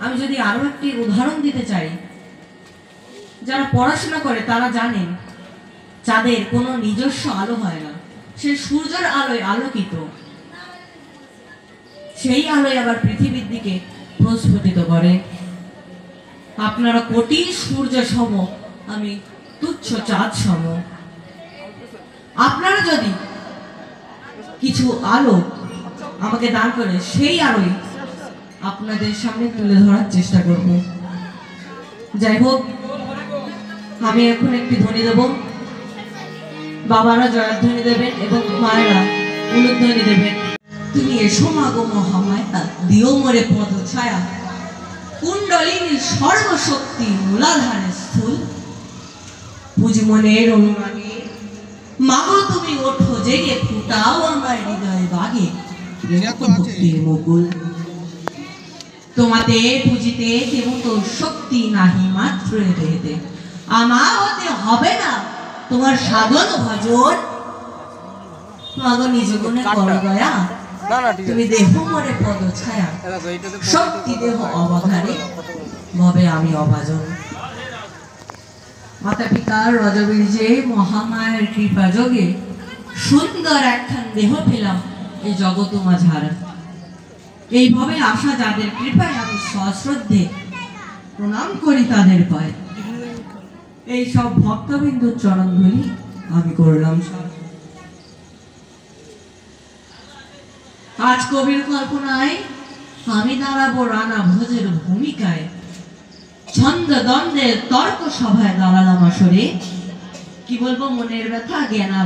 আমি যদি আরো একটি উদাহরণ দিতে চাই, যারা পড়াশোনা করে তারা জানেন চাঁদের কোনো নিজস্ব আলো হয় না, সে সূর্যের আলোয় আলোকিত। সেই আলোয় আবার পৃথিবীর দিকে প্রস্ফুটিত করে। আপনারা কোটি সূর্য সম, আমি তুচ্ছ চাঁদ সম। আপনারা যদি কিছু আলো আমাকে দান করে, সেই আলোই আপনাদের সামনে তুলে ধরার চেষ্টা করব। যাই হোক, আমি এখন একটি ধ্বনি দেব, বাবারা জয়ধ্বনি দেবেন এবং মায়েরা উলুধ্বনি দেবেন। তুমি এসো মাগো মহামায়া, দিও মোরে পদ ছায়া, কুণ্ডলিনী সর্বশক্তি মূলাধারে স্থূল, পুজমনের অনুরাগে মাগো তুমি ওঠো জেগে, ফুটাও আমার হৃদয় বাগে ভক্তির মুকুল। তোমাতে পুজিতে কেমন তোর শক্তি নাহি মাত্র হেতে, আমার হতে হবে না তোমার সাধন ভজন। মাগো নিজ গুণে করো দয়া, তুমি দেহ মরে পদ ছায়া, শক্তি দেহ অবাধারে ভবে আমি অভাজন। মাতা পিতার রজবীর্যে মহামায়ের কৃপা যোগে সুন্দর একখান দেহ পেলাম এই জগৎ মাঝার। এইভাবে আশা যাদের কৃপায় আমি সশ্রদ্ধে প্রণাম করি তাদের পায়। এই সব ভক্তবিন্দুর চরণ ধরি আমি করলাম সব। আজ কবির কল্পনায় আমি দাঁড়াবো রানা ভোজের ভূমিকায়, ছন্দ দ্বন্দ্বের তর্ক সভায় দাঁড়ালাম আসরে। কি বলবো মনের ব্যথা, জ্ঞানা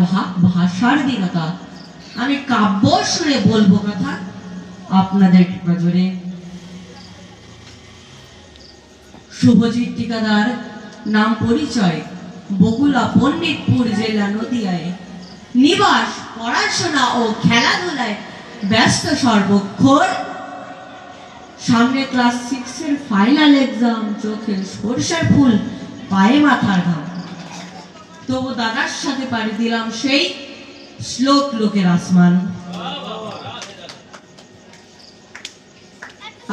ভাষার দীনতা, আমি কাব্য সুরে বলবো কথা আপনাদের কৃপা জোরে। শুভজিৎ ঠিকাদার, নাম পরিচয় বগুলা, পণ্ডিতপুর জেলা নদিয়ায়, নিবাস পড়াশোনা ও খেলাধুলায় ব্যস্ত সর্বক্ষণ। সামনে ক্লাস 6 এর ফাইনাল এক্সাম, চোখে সরষের ফুল, পায়ে মাথার ঘাম। তবু দাদার সাথে পাড়ি দিলাম সেই শ্লোক লোকের আসমান।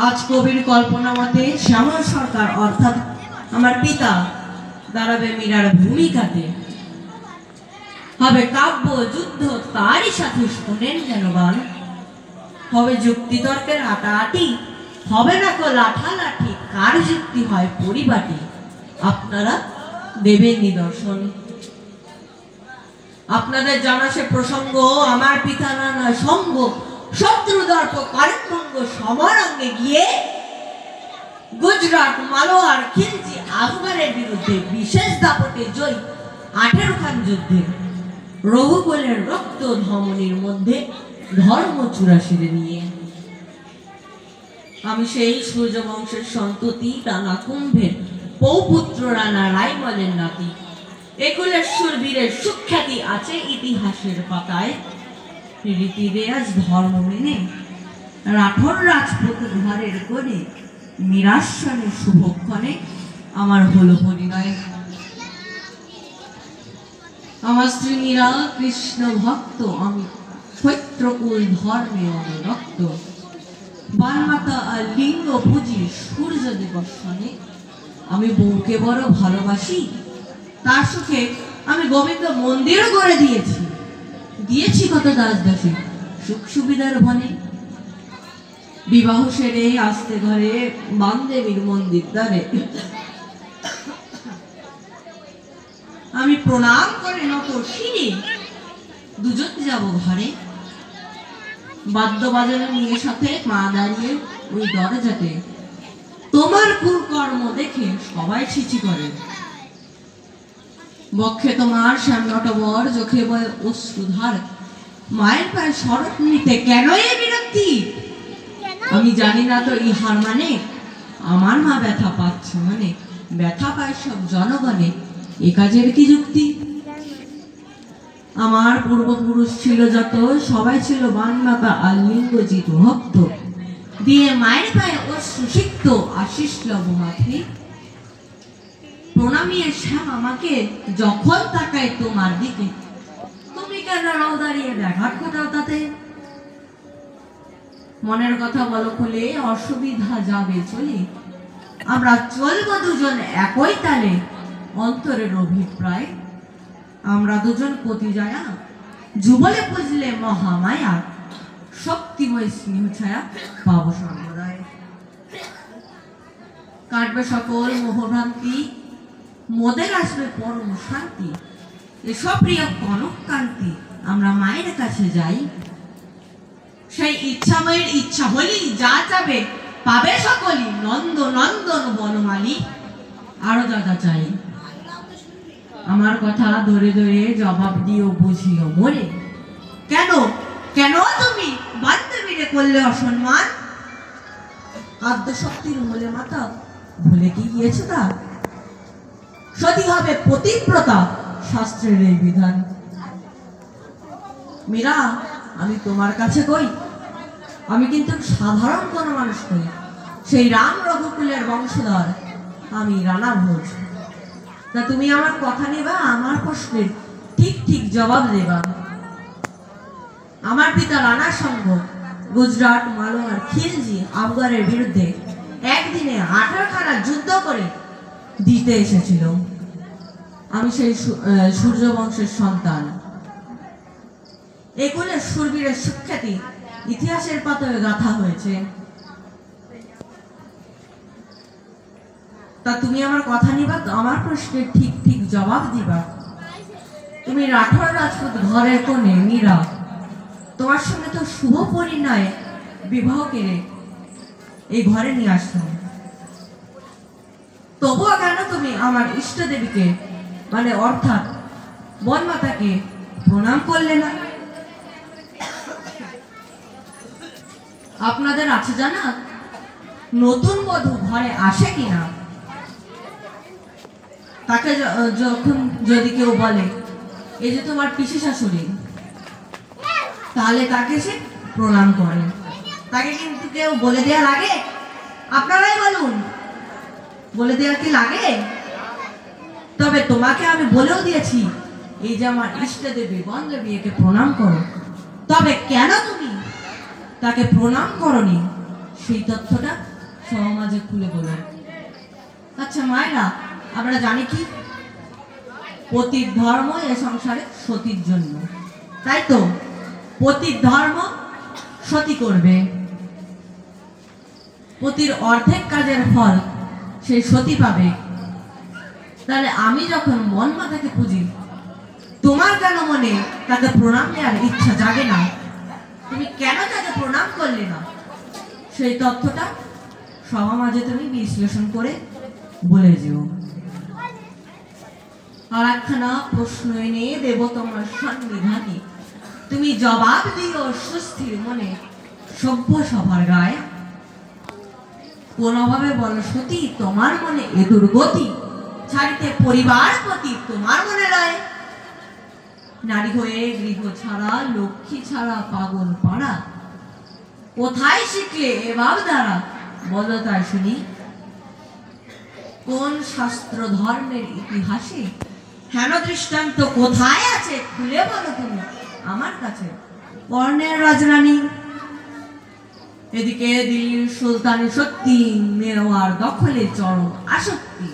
আজ কবির কল্পনা মতে শ্যামল সরকার অর্থাৎ আমার পিতা দাঁড়াবে মীরার ভূমিকাতে। হবে কাব্য যুদ্ধ তারই সাথে, শোনেন যেন গান। হবে যুক্তিতর্কের হাঁটাহাঁটি, হবে না কো লাঠালাঠি, কার যুক্তি হয় পরিপাটি আপনারা দেবেন নিদর্শন। আপনাদের জানা সে প্রসঙ্গ, আমার পিতা নানা সঙ্গ, শত্রুদর্প কারিভঙ্গ সমরাঙ্গে গিয়ে গুজরাট মালোয়ার খিলজি আফগানের বিরুদ্ধে বিশেষ দাপটে জয়ী 18 খান যুদ্ধে রঘুকুলের রক্ত ধমনির মধ্যে ধর্ম চূড়াশিরে নিয়ে। আমি সেই সূর্য বংশের সন্ততি, রানা কুম্ভের পৌপুত্র রানা রাইমলের নাতি। একুলের সুরবীরের সুখ্যাতি আছে ইতিহাসের পাতায়। রীতি রেয়াজ ধর্ম মেনে রাঠোর রাজপুত ঘরের কোণে, নিরাশ্বরে শুভক্ষণে আমার হলো পরিণয়। আমার স্ত্রী মীরা কৃষ্ণ ভক্ত, আমি ক্ষত্রকুল ধর্মে অনুরক্ত। বানমাতা আর লিঙ্গ পুজি সূর্য দিবসনে, আমি বউকে বড় ভালোবাসি। তার সুখে আমি গোবিন্দ মন্দিরও করে দিয়েছি কত দাস দাসী সুখ সুবিধার ভনে। বিবাহ সেরে আসতে ঘরে বামদেবীর মন্দির দ্বারে, আমি প্রণাম করে নত শিরে দুজন যাব ঘরে। বাদ্য বাজানো নিয়ে সাথে মা দাঁড়িয়ে ওই দরজাতে, তোমার কুকর্ম দেখে সবাই ছিছি করে। বক্ষে তোমার শ্যামনটবর, চোখে বয় অশ্রুধার, মায়ের পায়ে শরৎ নিতে কেন এই বিরক্তি? আমি জানি না তো ইহার মানে, আমার মা ব্যথা পাচ্ছে মানে, ব্যথা পায় সব জনগণে, এ কাজের কি যুক্তি? আমার পূর্বপুরুষ ছিল যত, সবাই ছিল বানমাতা আর লিঙ্গজিৎ ভক্ত। দিয়ে মায়ের পায়ে অশ্রুসিক্ত আশিস লব মাথি। প্রণামিয়ে শ্যাম আমাকে যখন তাকায় তোমার দিকে, তুমি কেন রাও দাঁড়িয়ে দেখার কোথাও তাতে? মনের কথা বলো খুলে, অসুবিধা যাবে চলে, আমরা চলবো দুজন একই তালে, অন্তরের অভিপ্রায় আমরা দুজন পতি যায়া, যুবলে পুজলে মহামায়া, শক্তিময় স্নেহ ছায়া পাব সর্বদায়। কাটবে সকল মোহভ্রান্তি, মোদের আসবে পরম শান্তি। এসব প্রিয় কনক কান্তি, আমরা মায়ের কাছে যাই। সেই ইচ্ছাময়ের ইচ্ছা হলেই যা যাবে পাবে সকলই, নন্দ নন্দন বনমালী আরো যা যা চাই। আমার কথা ধরে ধরে জবাব দিও বুঝিও মরে, কেন কেন তুমি বান্ধবীরে করলে অসম্মান? আদ্যশক্তির মূলে মাতা ভুলে কি গিয়েছে তা? সতী হবে পতিব্রতা, শাস্ত্রের এই বিধান। মীরা, আমি তোমার কাছে কই, আমি কিন্তু সাধারণ কোন মানুষ নই, সেই রাম রঘুকুলের বংশধর, আমি রানা ভোজ। তা তুমি আমার কথা নেবা, আমার প্রশ্নের ঠিক ঠিক জবাব দেবা। আমার পিতা রানার সঙ্গ গুজরাট, মালোয়ার, খিলজি, আফগানের বিরুদ্ধে একদিনে 18 খানা যুদ্ধ করে দিতে এসেছিল। আমি সেই সূর্য বংশের সন্তান। এগুলো সুরবীরের সুখ্যাতি ইতিহাসের পাতায় গাথা হয়েছে। তা তুমি আমার কথা নিবা, আমার প্রশ্নের ঠিক ঠিক জবাব দিবা। তুমি রাঠোর রাজপুত ঘরের কোণে মীরা, তোমার সঙ্গে তো শুভ পরিণয় বিবাহ কেড়ে এই ঘরে নিয়ে আসলাম, তবুও কেন তুমি আমার ইষ্ট দেবীকে মানে অর্থাৎ বনমাতাকে প্রণাম করলে না? আপনাদের আছে জানা, নতুন বধূ ঘরে আসে কিনা, তাকে যখন যদি কেউ বলে এই যে তোমার পিসি শাশুড়ি, তাহলে তাকে সে প্রণাম করে। তাকে কিন্তু কেউ বলে দেয়া লাগে? আপনারাই বলুন, বলে দেয়া কি লাগে? তবে তোমাকে আমি বলেও দিয়েছি এই যে আমার ইষ্ট দেবী বন্ধবী, একে প্রণাম করো। তবে কেন তুমি তাকে প্রণাম করনি সেই তথ্যটা সমাজে খুলে বলো। আচ্ছা মায়েরা, আমরা জানি কি পতির ধর্ম এ সংসারে সতীর জন্য, তাই তো? পতির ধর্ম সতী করবে, পতির অর্ধেক কাজের ফল সেই সতী পাবে। তাহলে আমি যখন মন মাতাকে পুজি, তোমার কেন মনে তাকে প্রণাম দেওয়ার ইচ্ছা জাগে না? তুমি কেন তাকে প্রণাম করলে না? সেই তথ্যটা সবার মাঝে তুমি বিশ্লেষণ করে বলে যেও। আর একখানা প্রশ্ন এনে দেব তোমার সন্নিধানে, তুমি জবাব দিও সুস্থির মনে, সভ্য সভার গায়ে। কোন অভাবে বল সতী তোমার মনে এ দুর্গতি, ছাড়িতে পরিবার প্রতি তোমার মনে রয়। নারী হয়ে গৃহ ছাড়া, লক্ষ্মী ছাড়া পাগল পাড়া, কোথায় শিখলে এভাব দ্বারা বলো তাই শুনি। কোন শাস্ত্র ধর্মের ইতিহাসে হেন দৃষ্টান্ত কোথায় আছে, খুলে বলো তুমি আমার কাছে। কর্ণের রাজরানী, এদিকে দিল্লির সুলতানি শক্তি, মেওয়ার দখলে চরম আসক্তি,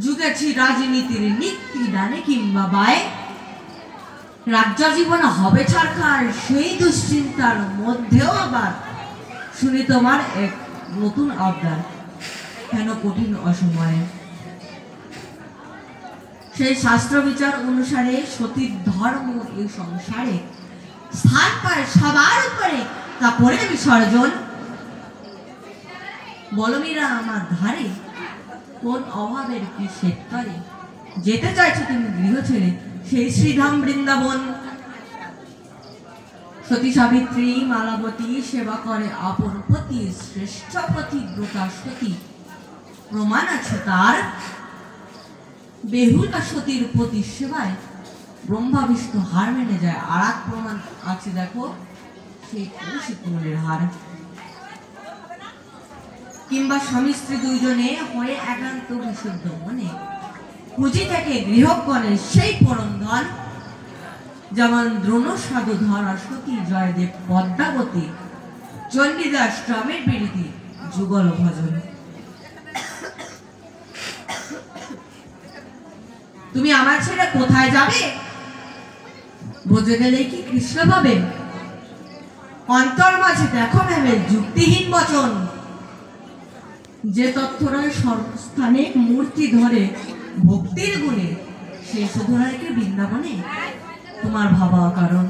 যুগেছি রাজনীতির নীতি ডানে কিংবা বায়ে, রাজ্য জীবন হবে ছাড়খাড় সেই দুশ্চিন্তার মধ্যেও আবার শুনি তোমার এক নতুন আবদার, কেন কঠিন অসময়ে। সেই শাস্ত্র বিচার অনুসারে সতীর ধর্ম এই সংসারে স্থান পায় সবার উপরে, তা পরে বিসর্জন। বলমীরা আমার ধারে, কোন অভাবের কি শেষ করে যেতে চাইছো তুমি গৃহ ছেড়ে সেই শ্রীধাম বৃন্দাবন। সতী সাবিত্রী মালাবতী সেবা করে আপন পতি, শ্রেষ্ঠ পতিব্রতা সতী প্রমাণ আছে তার। বেহুলা সতীর প্রতি সেবায় ব্রহ্মা বিষ্ণু হার মেনে যায়। আর এক প্রমাণ আছে দেখো, সেই কৌশিকের হার। কিংবা স্বামী স্ত্রী দুইজনে হয়ে একান্ত বিশুদ্ধ মনে পুঁজি থেকে গৃহকণের সেই পরম ধন, যেমন দ্রোণ সাধু ধরা সতী, জয়দেব পদ্মাবতী, চণ্ডীদাস রামের বিরীতি, যুগল ভজন। তুমি আমার ছেড়ে কোথায় যাবে? বোঝে গেলে কি কৃষ্ণ পাবে? অন্তর মাঝে দেখো ভেবে যুক্তিহীন বচন। যে তথ্যরয় সর্বস্থানে মূর্তি ধরে ভক্তির গুণে, সে শুধু রেখে বৃন্দাবনে তোমার ভাবা কারণ।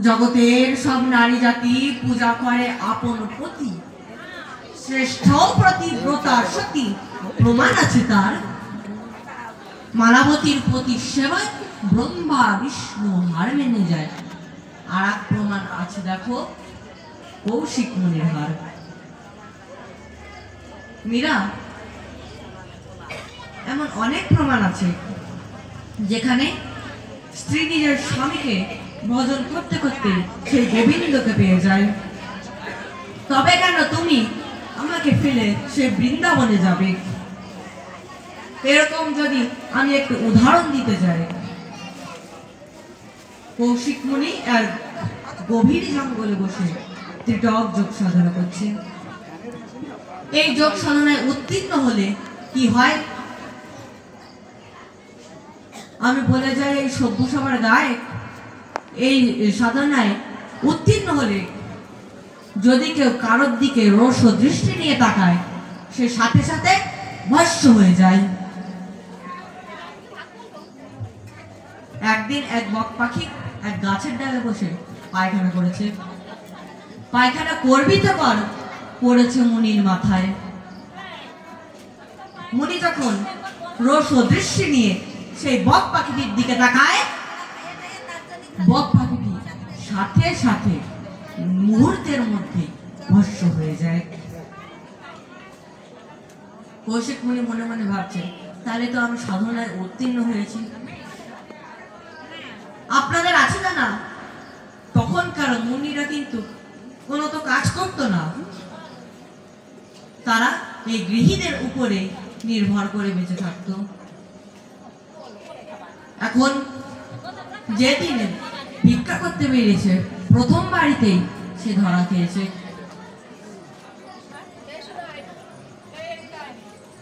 জগতের সব নারী জাতি পূজা করে আপন পতি, শ্রেষ্ঠ প্রতিব্রতা সতী প্রমাণ আছে তার। মালাবতীর প্রতি সেবায় ব্রহ্মা বিষ্ণু হার মেনে যায়। আর এক প্রমাণ আছে দেখো, কৌশিক মুনির হার। মীরা, এমন অনেক প্রমাণ আছে যেখানে স্ত্রী নিজের স্বামীকে ভজন করতে করতে সেই গোবিন্দকে পেয়ে যায়। তবে কেন তুমি আমাকে ফেলে সে বৃন্দাবনে যাবে? এরকম যদি আমি একটু উদাহরণ দিতে চাই, কৌশিক মুনি আর গভীর জঙ্গলে বসে ত্রিটক যোগ সাধনা করছে। এই যোগ সাধনায় উত্তীর্ণ হলে কি হয়? আমি বলে যাই, এই সভ্য সভার গায়ক এই সাধনায় উত্তীর্ণ হলে যদি কেউ কারোর দিকে রোষ দৃষ্টি নিয়ে তাকায়, সে সাথে সাথে ভস্ম হয়ে যায়। একদিন এক বক পাখি এক গাছের ডালে বসে পায়খানা করেছে। পায়খানা করবি তো কর, পড়েছে মুনির মাথায়। মুনি যখন রোষ দৃষ্টি নিয়ে সেই বক পাখিটির দিকে তাকায়, বক পাখিটি সাথে সাথে মুহূর্তের মধ্যে ভস্ম হয়ে যায়। কৌশিক মুনি মনে মনে ভাবছে, তাহলে তো আমি সাধনায় উত্তীর্ণ হয়েছি। আপনাদের আছে না, তখনকার মুনিরা কিন্তু কোনো তো কাজ করতো না, তারা এই গৃহীদের উপরে নির্ভর করে বেঁচে থাকতো। এখন যে দিন ভিক্ষা করতে বেরিয়েছে, প্রথম বাড়িতেই সে ধরা খেয়েছে।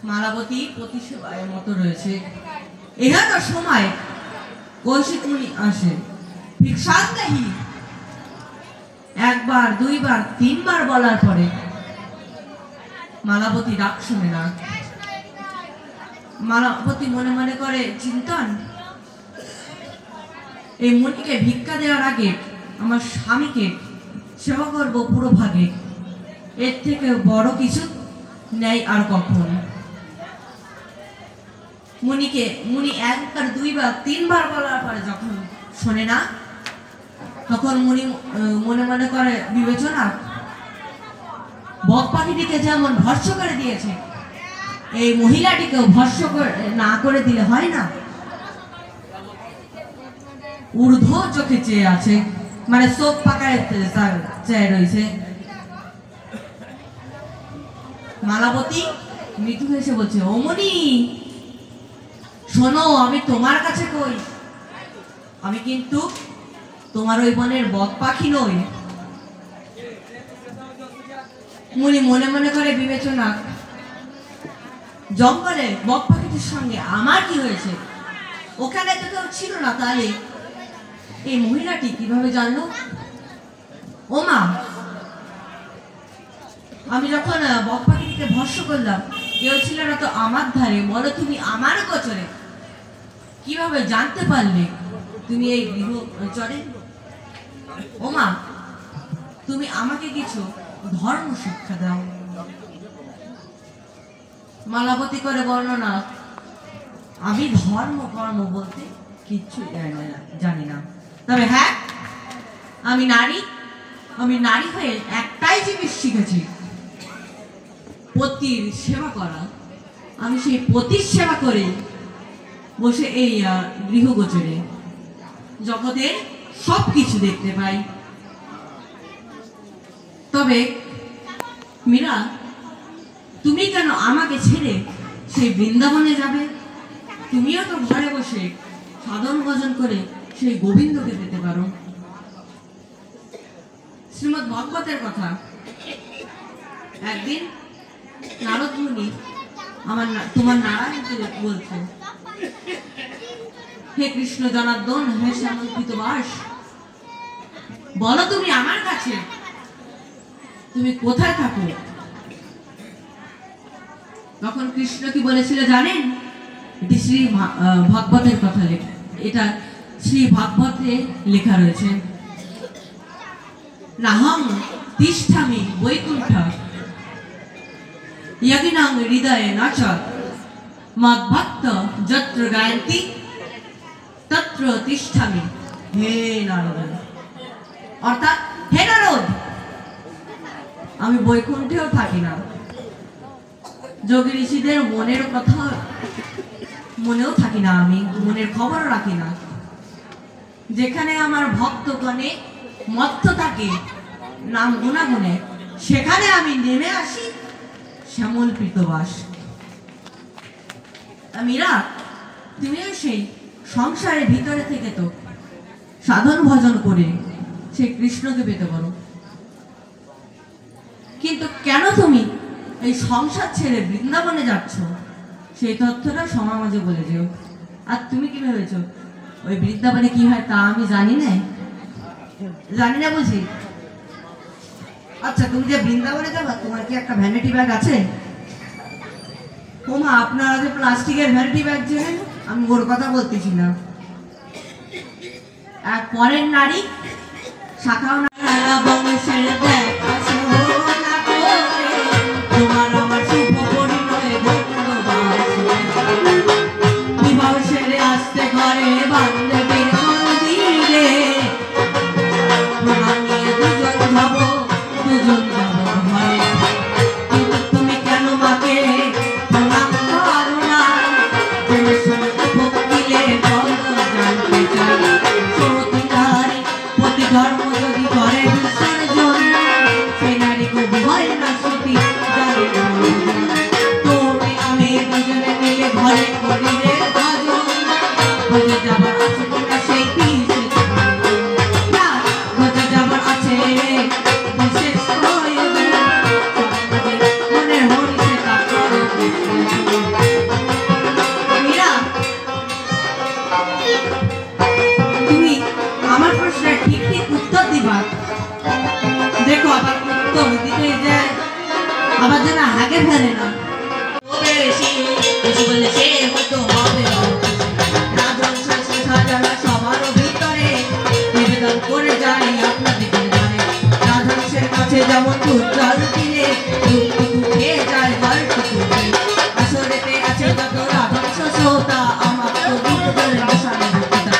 মালাবতী প্রতিসেবায় মতো রয়েছে। এখানকার সময় কৌশিক মুনি আসে, ভিক্ষান্দেহি একবার দুইবার তিনবার বলার পরে মালাবতী ডাক শুনে না। মালাবতী মনে মনে করে চিন্তন, এই মুনিকে ভিক্ষা দেওয়ার আগে আমার স্বামীকে সেবা করবো পুরো ভাগে, এর থেকে বড় কিছু নেই আর কখন। মুনি একবার দুইবার তিনবার বলার পরে যখন শোনে না, তখন মুনি মনে মনে করে বিবেচনা, বক পাখিটিকে যেমন ভস্ম করে দিয়েছে, এই মহিলাটিকেও ভস্ম না করে দিলে হয় না। ঊর্ধ্ব চোখে চেয়ে আছে, মানে চোখ পাকায় চেয়ে রয়েছে। মালাবতী মৃদু হেসে বলছে, ও মুনি শোনো, আমি তোমার কাছে কই, আমি কিন্তু তোমার ওই বনের বক পাখি নই। মুনি মনে মনে করে বিবেচনা, জঙ্গলে বক পাখিটির সঙ্গে আমার কি হয়েছে? ওখানে তো কেউ ছিল না, তাহলে এই মহিলাটি কিভাবে জানলো? ও মা, আমি যখন বক পাখিটিকে ভস্ম করলাম, কেউ ছিল না তো আমার ধারে, বলো তুমি আমার গোচরে কিভাবে জানতে পারলে তুমি এই গৃহচরে? ও মা, তুমি আমাকে কিছু ধর্ম শিক্ষা দাও। মালাবতী করে বর্ণনা, আমি ধর্ম কর্ম বলতে কিচ্ছু জানি না, তবে হ্যাঁ, আমি নারী হয়ে একটাই জিনিস শিখেছি, পতির সেবা করা। আমি সেই পতির সেবা করে বসে এই গৃহগোচরে জগতের সবকিছু দেখতে পাই। তবে মীরা, তুমি কেন আমাকে ছেড়ে সেই বৃন্দাবনে যাবে? তুমিও তো ঘরে বসে সাধন ভজন করে সেই গোবিন্দকে পেতে পারো। শ্রীমদ্ ভাগবতের কথা, একদিন নারদ মুনি তোমার নারায়ণকে বলছে, হে কৃষ্ণ জনার্দন, হে শ্যামল পীতবাস, বলো তুমি আমার কাছে তুমি কোথায় থাকো? তখন কৃষ্ণ কি বলেছিল জানেন? এটি শ্রী ভাগবতের কথা লেখা, এটা শ্রী ভাগবতে লেখা রয়েছে। নাহং তিষ্ঠামি বৈকুণ্ঠ यज्ञां हृदय नाच मद्भक्त যত্র গায়ন্তি তত্র তিষ্ঠামি। হে নারদ, অর্থাৎ হে নারদ, আমি বৈকুণ্ঠেও থাকি না, যোগী ঋষিদের মনের কথা মনেও থাকি না, আমি মনের খবরও রাখি না। যেখানে আমার ভক্তগণে মত্ত থাকে নাম গুণাগুণে, সেখানে আমি নেমে আসি শ্যামল পীতবাস। মীরা, তুমিও সেই সংসারের ভিতরে থেকে তো সাধন ভজন করে সেই কৃষ্ণকে পেতে পারো, কিন্তু কেন তুমি এই সংসার ছেড়ে বৃন্দাবনে যাচ্ছ সেই তথ্যটা সবার মাঝে বলে যেও। আর তুমি কি ভেবেছো ওই বৃন্দাবনে কি হয় তা আমি জানি না? জানি না বুঝি? আচ্ছা, তুমি যে বৃন্দাবনে যাবা, তোমার কি একটা ভ্যানিটি ব্যাগ আছে? ওমা, আপনারা যে প্লাস্টিকের ভ্যানিটি ব্যাগ চেনেন, আমি ওর কথা বলতেছি না। এক পরের নারী শাখাও না বংশের দেখা সোনা করে, তোমার আমার শুভ পরিণয় বন্ধুবাস, বিবাহ সেরে আসতে ঘরে বান্ধবীর মন্দিরে, প্রণাম নিয়ে দুজন যাব, দুজন যাব ঘরে। কিন্তু তুমি কেন মাকে প্রণাম করো না? জেনে শুনে ভক্তিলে বন্ধ জানতে চাই। সতী নারী প্রতি ধর্ম যদি করে বিসর্জন, সেই নারী কবি হয় না সতী, জানে না মনোজন। তুমি আমি দুজনে মিলে ঘরে করিলে ভজন, ভজে যাবার আছে কিনা সেই বিশেষ না, ভজে যাবার আছে বিশেষ প্রয়োজন, সমাজে মনের হরি সে তা করো। মীরা, তুমি আমার প্রশ্নের ঠিক ঠিক উত্তর দিবা। দেখো আবার উত্তর দিতে যায় আবার যেন হাগে ফেলে না। বেশি বেশি বলে সে হয়তো হবে রাজন শেষে সাজানা সবার ভিতরে নিবেদন করে যায় আপনাদের জানে। রাজহংসের কাছে যেমন দুধ জল দিলে দুধটুকু খেয়ে যায় জলটুকু, আসরেতে আছে যত রাজহংস শ্রোতা, আমার তো দুধ জলের মশানে ভর্তিতা।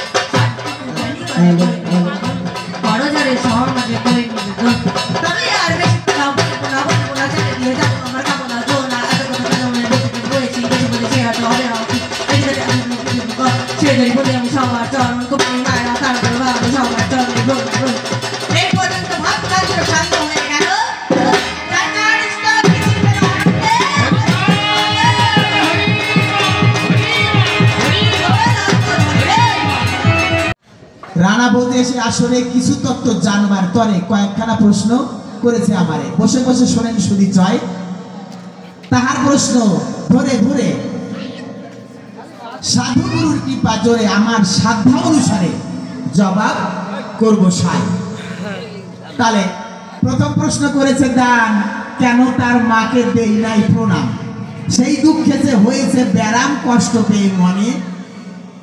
বড়জারে সমাজে করে নিবেদন, তবে আর বেশি না বলবো না, বলবো না, ছেড়ে দিয়ে যাবো আমার খাবো না, জো না এত কথা কেন মনে বলতে বলেছি, বেশি বলে সে হয়তো হবে না। সেটাই বলে আমি সবার চরণ কপি মায়া, তারপরে ভাবো সবার চরণে ব্রত। এই পর্যন্ত ভাবটা শান্ত হয়ে গেল। রানা বলতে এসে আসলে কিছু তত্ত্ব জানবার তরে কয়েকখানা প্রশ্ন করেছে আমারে। বসে বসে শোনেন শুধু জয়, তাহার প্রশ্ন ধরে ধরে সাধুগুরুর কৃপা জোরে আমার সাধ্যা অনুসারে জবাব করব সাই। তাহলে প্রথম প্রশ্ন করেছে দান, কেন তার মাকে দেই নাই প্রণাম, সেই দুঃখে যে হয়েছে ব্যারাম কষ্ট পেয়ে মনে,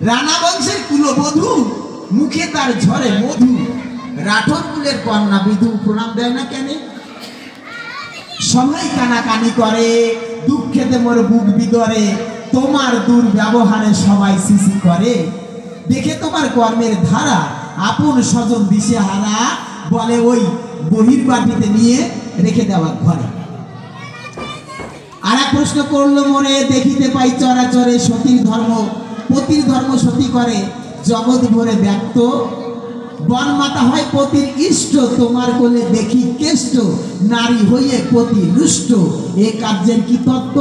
রানা বংশের কুলবধূ মুখে তার ঝরে মধু, রাঠোর কুলের কন্যা বিধু প্রণাম দেয় না কেন? সবাই কানাকানি করে, দুঃখেতে মোর বুক বিদরে, তোমার দুর্ব্যবহারে সবাই সিসি করে, দেখে তোমার কর্মের ধারা আপন স্বজন দিশেহারা, বলে ওই বহির্বাটিতে নিয়ে রেখে দেওয়া ঘরে। আর এক প্রশ্ন করলো মনে, দেখিতে পাই চরাচরে সতীর ধর্ম, পতির ধর্ম সতী করে, জগৎ ভরে ব্যক্ত, বনমাতা হয় পতির ইষ্ট, তোমার কোলে দেখি কেষ্ট, নারী হইয়ে পতি রুষ্ট, এ কার্যের কি তত্ত্ব?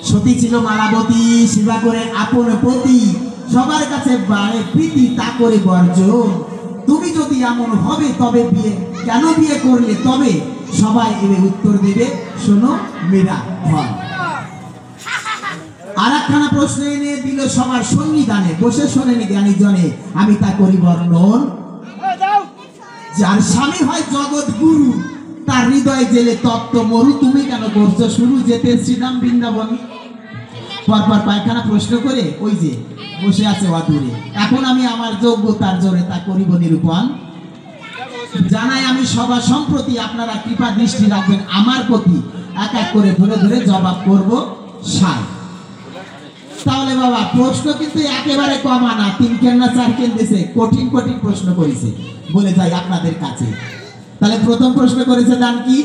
সতী ছিল মালাবতী, সেবা করে আপন পতি, সবার কাছে বাড়ে প্রীতি, তা করে বর্জন। তুমি যদি এমন হবে তবে বিয়ে কেন বিয়ে করলে তবে? সবাই এবে উত্তর দেবে, শোনো মীরা হয়। আর একখানা প্রশ্ন এনে দিল সবার সন্নিধানে, বসে শোনেনি জ্ঞানী জনে, আমি তা করি বর্ণন। যার স্বামী হয় জগৎ গুরু, তার হৃদয় জেলে তত্ত্ব মরু, তুমি কেন করছো শুরু, যেতে শ্রীরাম বৃন্দাবন। পরপর কয়েকখানা প্রশ্ন করে ওই যে বসে আছে অদূরে, এখন আমি আমার যোগ্যতার জোরে তা করিব নিরূপণ। জানাই আমি সবার সম্প্রতি আপনারা কৃপা দৃষ্টি রাখবেন আমার প্রতি, এক এক করে ধরে ধরে জবাব করব সাই। তাহলে বাবা প্রশ্ন কিন্তু একেবারে কমা না, 3 কেন না 4 কেন দিয়েছে, কঠিন কঠিন প্রশ্ন করেছে বলে যাই আপনাদের কাছে। তাহলে প্রথম প্রশ্ন করেছে জান কি,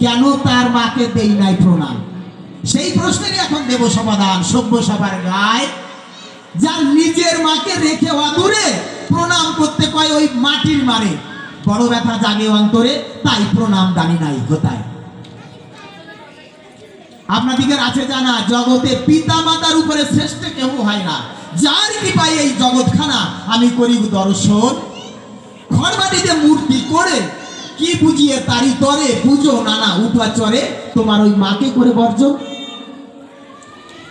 কেন তার মাকে দেই নাই প্রণাম। সেই প্রশ্নেরই এখন দেব সমাধান। সভ্য সবার গায় যার নিজের মাকে রেখে অদূরে প্রণাম করতে কয় ওই মাটির মারে, বড় ব্যথা জাগে অন্তরে, তাই প্রণাম দানি নাই কোথায়। আপনাদিকে আছে জানা, জগতে পিতা মাতার উপরে শ্রেষ্ঠ কেউ হয় না, যার কৃপায় এই জগৎখানা আমি করি দর্শন। ঘরবাড়িতে মূর্তি করে কি বুঝিয়ে তারি তরে, পুজো নানা উপাচরে, তোমার ওই মাকে করে বর্জন।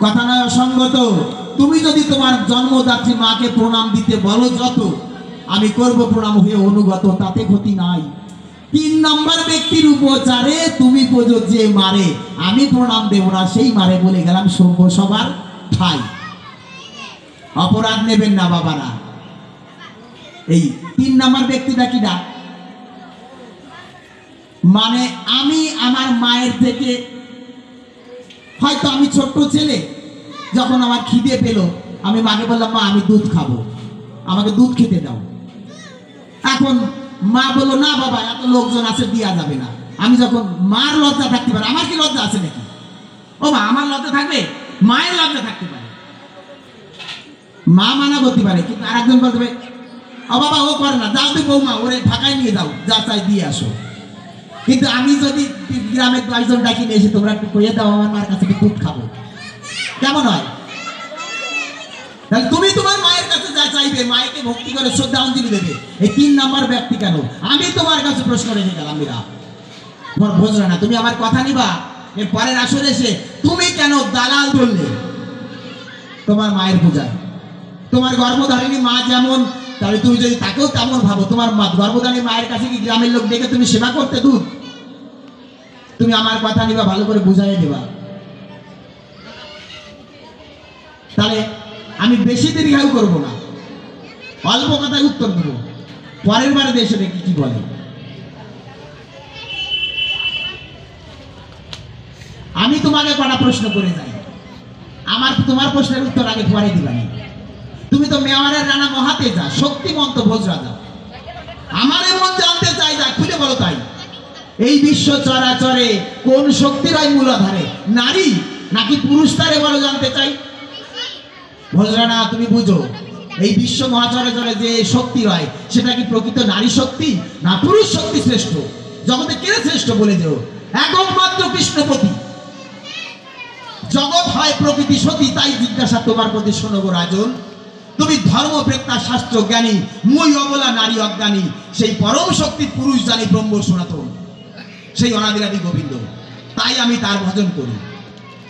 কথা নয় অসঙ্গত। তুমি যদি তোমার জন্মদাত্রী মাকে প্রণাম দিতে বলো যত, আমি করব প্রণাম হয়ে অনুগত, তাতে ক্ষতি নাই। 3 নম্বর ব্যক্তির উপচারে তুমি বোঝো যে মারে, আমি প্রণাম দেব না সেই মারে বলে গেলাম সভ্য সবার ঠাই। অপরাধ নেবেন না বাবারা। এই 3 নম্বর ব্যক্তিটা কিনা, মানে আমি আমার মায়ের থেকে, হয়তো আমি ছোট্ট ছেলে, যখন আমার খিদে পেল আমি মাকে বললাম মা আমি দুধ খাবো, আমাকে দুধ খেতে দাও। এখন মা বললো না বাবা এত লোকজন আছে দেওয়া যাবে না। আমি যখন, মার লজ্জা থাকতে পারে, আমার কি লজ্জা আছে নাকি? ও মা আমার লজ্জা থাকবে, মায়ের লজ্জা থাকতে পারে, মা মানা করতে পারে, কিন্তু আর একজন বলতে পারে ও বাবা ও করে না, যাও তুই বৌমা ওরে ঢাকায় নিয়ে যাও, যা চাই দিয়ে আসো। কিন্তু আমি যদি গ্রামের 2 জন ডাকি নিয়ে এসে তোমরা একটু কইয়ে দাও আমার মার কাছে দুধ খাবো, কেমন হয়? তাহলে তুমি তোমার মায়ের কাছে যা চাইবে, মায়েকে ভক্তি করে শ্রদ্ধা অঞ্জলি দেবে। এই 3 নম্বর ব্যক্তি কেন? আমি তোমার কাছে প্রশ্ন রেখে গেলাম, মীরা তোমার বুঝলো না, তুমি আমার কথা নিবা। এর পরের আসরে এসে তুমি কেন দালাল করলে তোমার মায়ের পূজায়? তোমার গর্ভধারিণী মা যেমন, তাহলে তুমি যদি তাকেও তেমন ভাবো, তোমার গর্ভধারিণী মায়ের কাছে কি গ্রামের লোক ডেকে তুমি সেবা করতে দুধ? তুমি আমার কথা নিবা, ভালো করে বুঝাই দেবা। তাহলে আমি বেশি দীর্ঘায়ু করবো না, অল্প কথায় উত্তর দেবো। পরের বারে দেশে দেখি কি বলে। আমি তোমাকে কটা প্রশ্ন করে যাই, তোমার প্রশ্নের উত্তর আগে পরে দিবানি। তুমি তো মেওয়ারের রানা মহাতেজা, শক্তিমন্ত ভোজ রাজা, আমার এমন জানতে চাই যা খুলে বলো তাই। এই বিশ্ব চরাচরে কোন শক্তির হয় মূলাধারে, নারী নাকি পুরুষ, তারে বলো জানতে চাই। ভোজরানা তুমি বুঝো, এই বিশ্ব মহাচরাচরে যে শক্তি হয় সেটা কি প্রকৃত নারী শক্তি না পুরুষ শক্তি শ্রেষ্ঠ? জগতে কে শ্রেষ্ঠ বলে দেও? একমাত্র কৃষ্ণপতি। জগৎ হয় প্রকৃতি সতী, তাই জিজ্ঞাসা তোমার প্রতি শোনব রাজন। তুমি ধর্ম প্রেতা শাস্ত্র জ্ঞানী, মই অবলা নারী অজ্ঞানী, সেই পরম শক্তি পুরুষ জানি ব্রহ্ম সনাতন, সেই অনাদিরাদি গোবিন্দ, তাই আমি তার ভজন করি।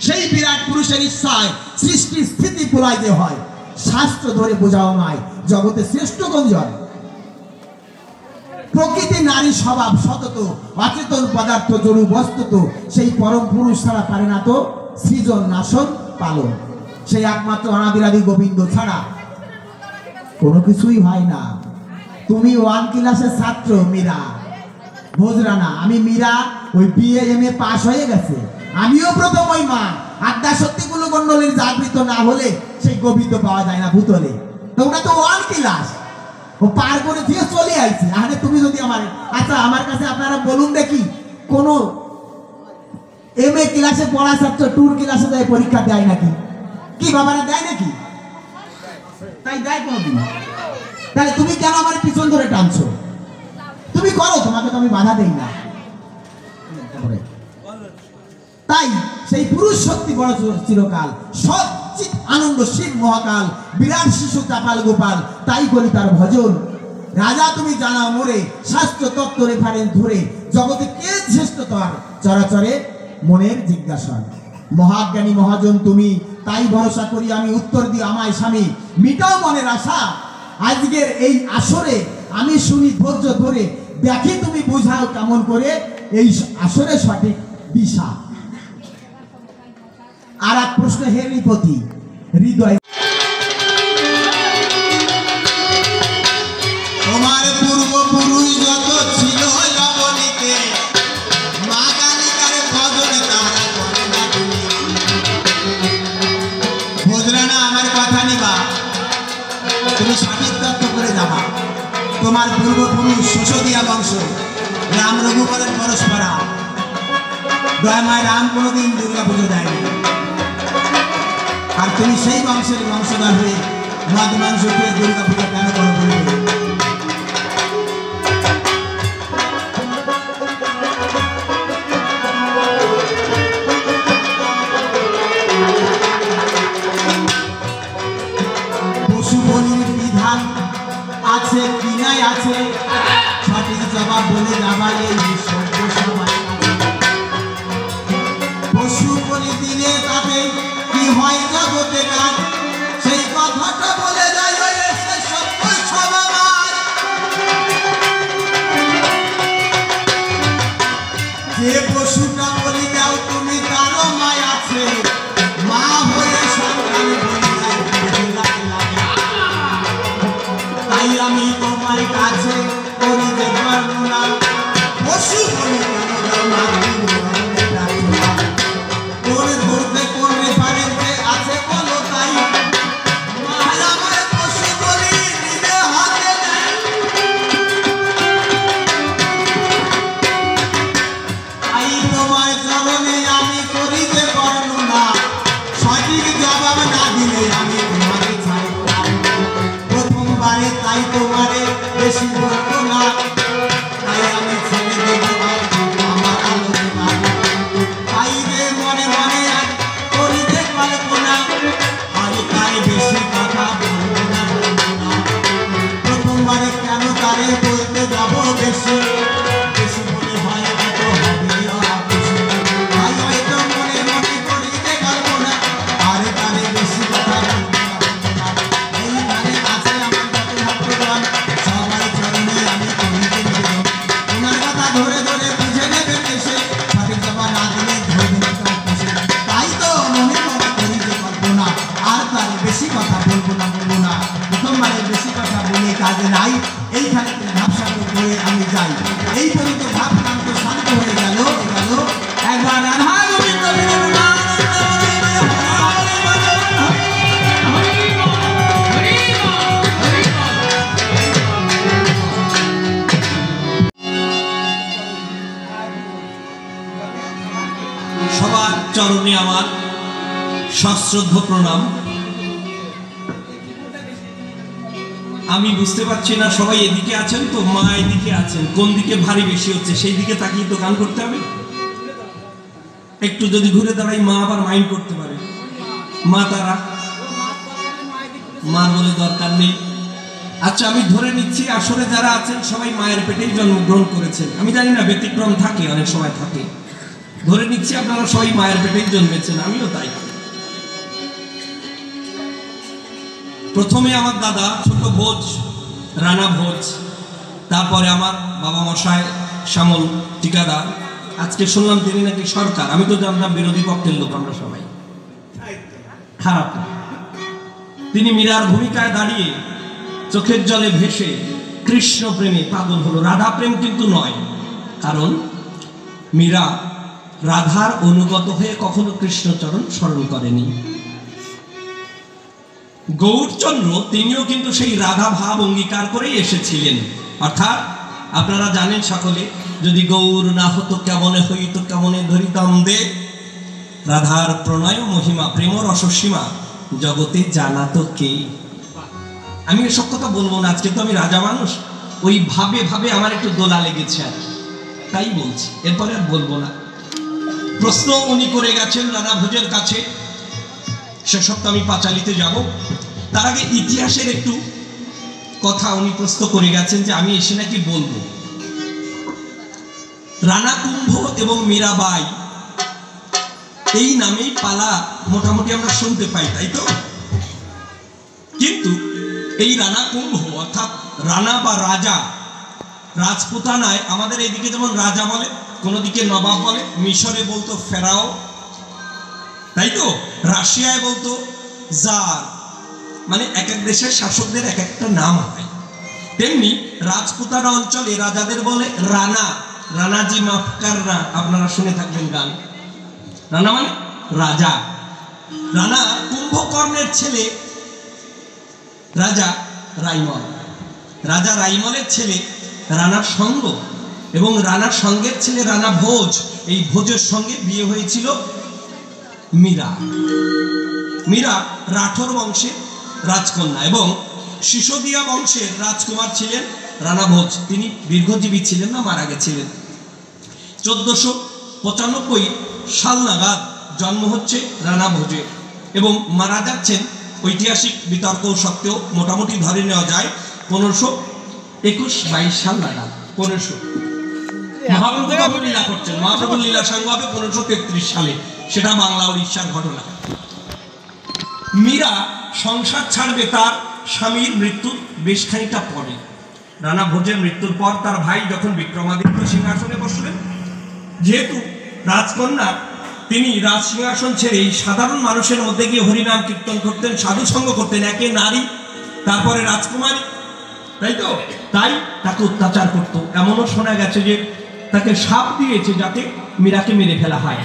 সেই বিরাট পুরুষের ইচ্ছায় সৃষ্টি স্থিতি প্রলয় যে হয়, শাস্ত্র ধরে বোঝাও নয় জগতে শ্রেষ্ঠ গঞ্জন। প্রকৃতি নারী স্বভাব সতত, অচেতন পদার্থ জড়ু বস্তুত, সেই পরম পুরুষ ছাড়া পারে না তো সৃজন নাশন পালন। সেই একমাত্র অনাদিরাদি গোবিন্দ ছাড়া কোনো কিছুই হয় না। তুমি 1 ক্লাসের ছাত্র মীরা, ভোজরানা, আমি মীরা ওই বিএ এম এ পাস হয়ে গেছে, আমিও প্রথম ওই মা। আড্ডা সত্যিগুলো মন্ডলীর জাগৃত না হলে সেই গোবিন্দ পাওয়া যায় না ভূতলে। তো ওটা তো 1 ক্লাস, ও পার করে দিয়ে চলে আইছে। আরে তুমি যদি আমার, আচ্ছা আমার কাছে আপনারা বলুন দেখি, কোন এম এ ক্লাসে পড়া ছাত্র টুর ক্লাসে যায় পরীক্ষা দেয় নাকি? কি বাবারা দেয় নাকি? তাই দেয় কোনদিন? তাহলে তুমি কেন আমার পিছন ধরে টানছো? তুমি করো, তোমাকে তো আমি বাধা দেই না। তাই সেই পুরুষ শক্তি বড় চিরকাল, সচিত আনন্দ শিব মহাকাল, বিরাট শিশু চাপাল গোপাল, তাই করি তার ভজন। রাজা তুমি জানাও মোরে, শাস্ত্র তত্ত্ব রেফারেন্স ধরে, জগতে কে শ্রেষ্ঠ তার চরাচরে মনের জিজ্ঞাসা। মহাজ্ঞানী মহাজন তুমি, তাই ভরসা করি আমি উত্তর দিই আমায় স্বামী মিটাও মনের আশা। আজকের এই আসরে আমি শুনি ধৈর্য ধরে, দেখি তুমি বুঝাও কেমন করে এই আসরে সঠিক দিশা। আর এক প্রশ্ন হে নৃপতি হৃদয়, তোমার পূর্বপুরুষ যত ছিল লবণীতে, মা কালিকার ভজন তারা করে না তুমি। বুঝলে না আমার কথা নিবা, তুমি সঠিক তত্ত্ব করে যাবা। তোমার পূর্বপুরুষ শোষদিয়া বংশ, রাম রঘুবরের পরস্পরা। দয়াময় রাম কোনোদিন দুর্গা পুজো দেয়নি, আর তুমি সেই বংশের বংশধর হয়ে মদ মাংস খেয়ে দুর্গা পুজো কেন করো বলবে? পশু বলির বিধান আছে কি নাই আছে, সঠিক জবাব বলে যাবা এই সভ্য সমাজ। পশু বলি দিলে তাতে কি হয় জগতে গান, সেই কথাটা বলে যায় ওই সে সভ্য সমাজ। যে পশুটা বলি দাও তুমি তারও মায় আছে, মা হয়ে সন্তান বলি দেয় বুঝে লাগে লাগে। তাই আমি তোমার কাছে করি যে বর্ণনা, পশু বলি কেন দাও না তুমি ধরনের প্রার্থনা। কোন ধরতে কোন রেফারেন্সে আছে বলো তাই, মার আমার পশু বলি নিজে হাতে নেয়। তাই তোমার চরণে আমি করি যে বর্ণনা, সঠিক জবাব না দিলে আমি তোমাকে ছাড়ব না। প্রথমবারে তাই তোমারে বেশি বলবো না, তাই আমি ছেড়ে দেবো আমার আলোচনা। তাই রে মনে মনে করি যে কল্পনা, আমি তাই বেশি কথা বলবো না বলবো না। প্রথমবারে কেন তারে বলতে যাব বেশি, বেশি মনে হয় হয়তো হবে খুশি। তাই হয়তো মনে মনে করি যে কল্পনা, আরে তারে বেশি কথা বলবো না বলবো না। এইখানে আছে আমার যত ভক্তগণ, সবার চরণে আমি করি যে নিবেদন। ওনার কথা ধরে ধরে বুঝে নেবেন এসে, সঠিক জবাব না দিলে ধরবে না তোমার পাশে। তাই তো মনে মনে করি যে কল্পনা, আর তারে বেশি কথা বলবো না বলবো না। প্রথমবারে বেশি কথা বলে কাজে নাই, এইখানে ভাবসা করে আমি যাই। এই পর্যন্ত ভাবলাম তো শান্ত হয়ে গেল গেল। একবার রাধা গোবিন্দ সবার চরণে আমার সশ্রদ্ধ প্রণাম। আমি বুঝতে পারছি না সবাই এদিকে আছেন তো, মা এদিকে আছেন, কোন দিকে ভারী বেশি হচ্ছে সেই দিকে তাকিয়ে তো গান করতে হবে। একটু যদি ঘুরে দাঁড়াই মা আবার মাইন্ড করতে পারে। মা তারা মা বলে দরকার নেই। আচ্ছা আমি ধরে নিচ্ছি আসলে যারা আছেন সবাই মায়ের পেটেই জন্মগ্রহণ করেছেন। আমি জানি না ব্যতিক্রম থাকে, অনেক সময় থাকে। ধরে নিচ্ছি আপনারা সবাই মায়ের পেটেই জন্মেছেন, আমিও তাই। প্রথমে আমার দাদা ছোট ভোজ, রানা ভোজ, তারপরে আমার বাবা মশাই শ্যামল ঠিকাদার। আজকে শুনলাম তিনি নাকি সরকার। আমি তো জানতাম বিরোধী পক্ষের লোক আমরা সবাই, খারাপ না। তিনি মীরার ভূমিকায় দাঁড়িয়ে চোখের জলে ভেসে কৃষ্ণ প্রেমে পাগল হলো। রাধা প্রেম কিন্তু নয়, কারণ মীরা রাধার অনুগত হয়ে কখনো কৃষ্ণচরণ স্মরণ করেনি। গৌরচন্দ্র তিনিও কিন্তু সেই রাধা ভাব অঙ্গীকার করেই এসেছিলেন। অর্থাৎ আপনারা জানেন সকলে, যদি গৌর না হতো কেমনে হইতো কেমনে ধরিতাম দে, রাধার প্রণয় মহিমা প্রেম রসসীমা জগতে জানাতো কে। আমি এসব কথা বলবো না, আজকে তো আমি রাজা মানুষ, ওই ভাবে ভাবে আমার একটু দোলা লেগেছে আর তাই বলছি, এরপরে আর বলবো না। প্রশ্ন উনি করে গেছেন রাধা ভোজের কাছে, সেসব তো আমি পাঁচালিতে যাব। তার আগে ইতিহাসের একটু কথা উনি প্রশ্ন করে গেছেন যে আমি এসে নাকি বলবো। রানা কুম্ভ এবং মীরাবাই এই নামেই পালা মোটামুটি আমরা শুনতে পাই, তাই তো? কিন্তু এই রানা কুম্ভ অর্থাৎ রানা বা রাজা, রাজপুতানায় আমাদের এইদিকে যেমন রাজা বলে, কোন দিকে নবাব বলে, মিশরে বলতো ফেরাও, তাই তো? রাশিয়ায় বলতো জার, মানে এক এক দেশের শাসকদের এক একটা নাম হয়। তেমনি রাজপুতানা অঞ্চলে রাজাদের বলে রানা, রানাজি মাফকাররা, আপনারা শুনে থাকবেন গান। রানা মানে রাজা। রানা কুম্ভকর্ণের ছেলে রাজা রাইমল, রাজা রাইমলের ছেলে রানার সঙ্গ, এবং রানার সঙ্গের ছেলে রানা ভোজ। এই ভোজের সঙ্গে বিয়ে হয়েছিল মীরা। মীরা রাঠোর বংশের রাজকন্যা এবং সিসোদিয়া বংশের রাজকুমার ছিলেন রানা ভোজ। তিনি দীর্ঘজীবী ছিলেন না, মারা গেছিলেন। 1495 সাল নাগাদ জন্ম হচ্ছে রানা ভোজের এবং মারা যাচ্ছেন ঐতিহাসিক বিতর্ক সত্ত্বেও মোটামুটি ধরে নেওয়া যায় 1521-22 সাল নাগাদ। 1500 মহাপ্রভু লীলা করছেন, মহাপ্রভুর লীলা সাঙ্গ হবে 1533 সালে, সেটা বাংলা উড়িষ্যার ঘটনা। মীরা সংসার ছাড়বে তার স্বামীর মৃত্যুর বেশ খানিকটা পরে। রানা ভোজের মৃত্যুর পর তার ভাই যখন বিক্রমাদিত্য সিংহাসনে বসলেন, যেহেতু রাজকন্যা, তিনি রাজ সিংহাসন ছেড়ে এই সাধারণ মানুষের মধ্যে গিয়ে হরিনাম কীর্তন করতেন, সাধু সঙ্গ করতেন, একে নারী তারপরে রাজকুমারী, তাই তো? তাই তাকে অত্যাচার করত। এমনও শোনা গেছে যে তাকে সাপ দিয়েছে যাতে মীরাকে মেরে ফেলা হয়,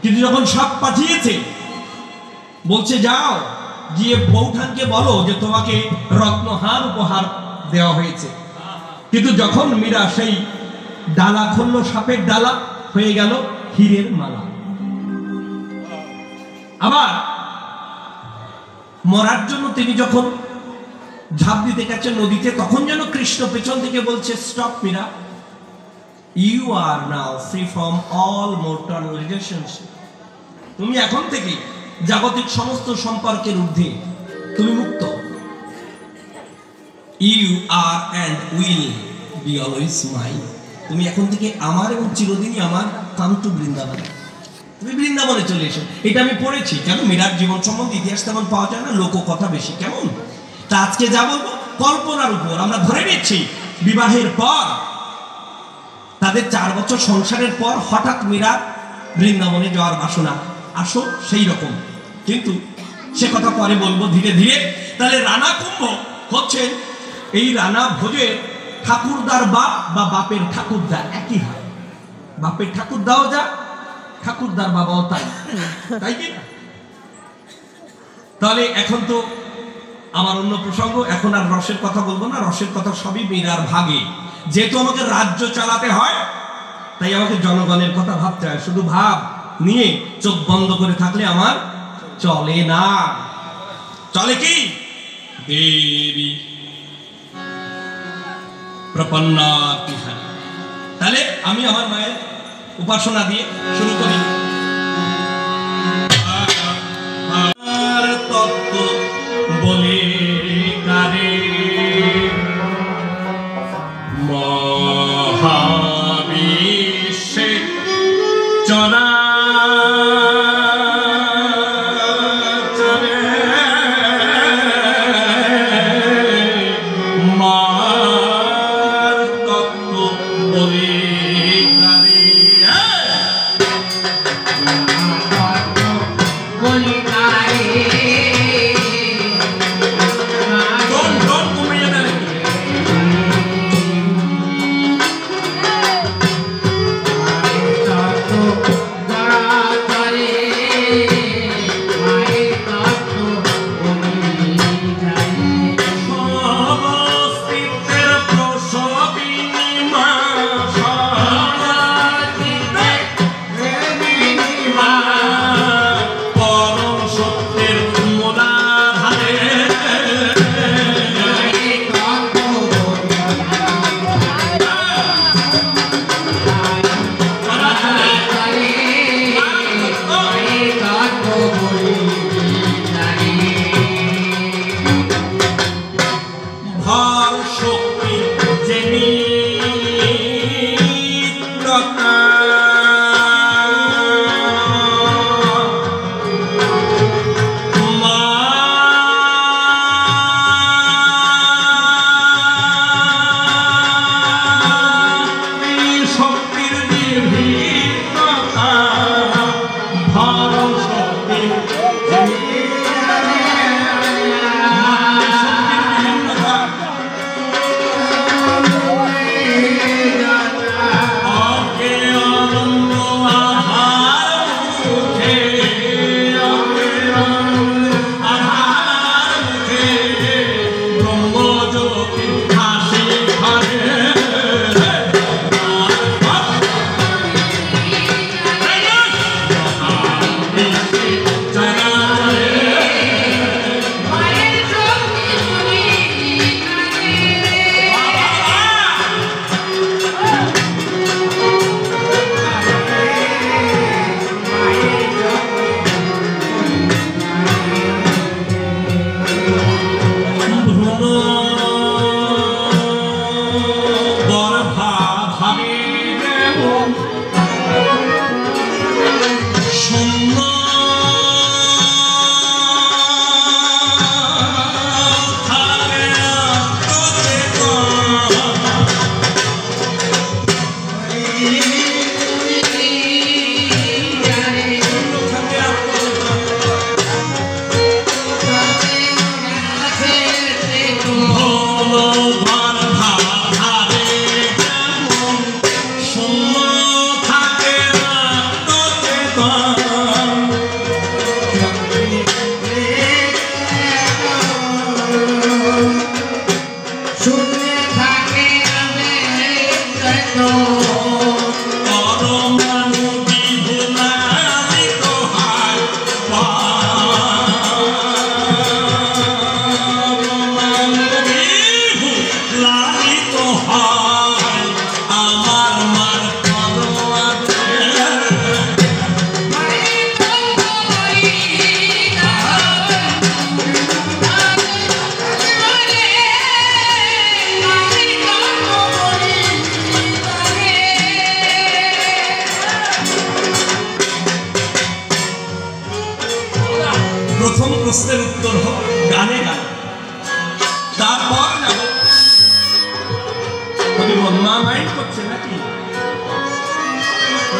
কিন্তু যখন সাপ পাঠিয়েছে, বলছে যাও গিয়ে বৌঠানকে বলো যে তোমাকে রত্নহার উপহার দেওয়া হয়েছে, কিন্তু যখন মীরা সেই ডালা খুলল, সাপের ডালা হয়ে গেল হীরের মালা। আবার মরার জন্য তিনি যখন ঝাঁপ দিতে গেছেন নদীতে, তখন যেন কৃষ্ণ পেছন থেকে বলছে, stop Meera, you are now free from all mortal relationship. তুমি এখন থেকে জাগতিক সমস্ত সম্পর্কের ঊর্ধ্বে, তুমি মুক্ত। You are and will be always my. তুমি এখন থেকে আমার এবং চিরদিনই আমার। কাম টু বৃন্দাবন, তুমি বৃন্দাবনে চলে এসো। এটা আমি পড়েছি, কেন মীরার জীবন সম্বন্ধে ইতিহাস তেমন পাওয়া যায় না, লোক কথা বেশি। কেমন তা আজকে যা বলবো কল্পনার উপর। আমরা ধরে নিচ্ছি বিবাহের পর, তাদের 4 বছর সংসারের পর হঠাৎ মীরা বৃন্দাবনে যাওয়ার বাসনা আসো সেই রকম, কিন্তু সে কথা পরে বলবো ধীরে ধীরে। তাহলে রানা কুম্ভ হচ্ছেন এই রানা ভোজের ঠাকুরদার বাপ বা বাপের ঠাকুরদা, একই হয়। বাপের ঠাকুরদাও যা, ঠাকুরদার বাবাও তাই, তাই কি? তাহলে এখন তো আমার অন্য প্রসঙ্গ, এখন আর রসের কথা বলবো না। রসের কথা সবই মীরার ভাগে। যেহেতু আমাকে রাজ্য চালাতে হয়, তাই আমাকে জনগণের কথা ভাবতে হয়। শুধু ভাব নিয়ে চোখ বন্ধ করে থাকলে আমার চলে না। চলে কি? দেবী প্রপন্নাতিহারি। তাহলে আমি আমার মায়ের উপাসনা দিয়ে শুরু করি। আর তত্ত্ব বলে কারে মহাবিশ্বে চরা শূন্য প্রথম প্রশ্নের উত্তর হোক গানে গানে, তারপর যাব মা মাইন্ড করছে নাকি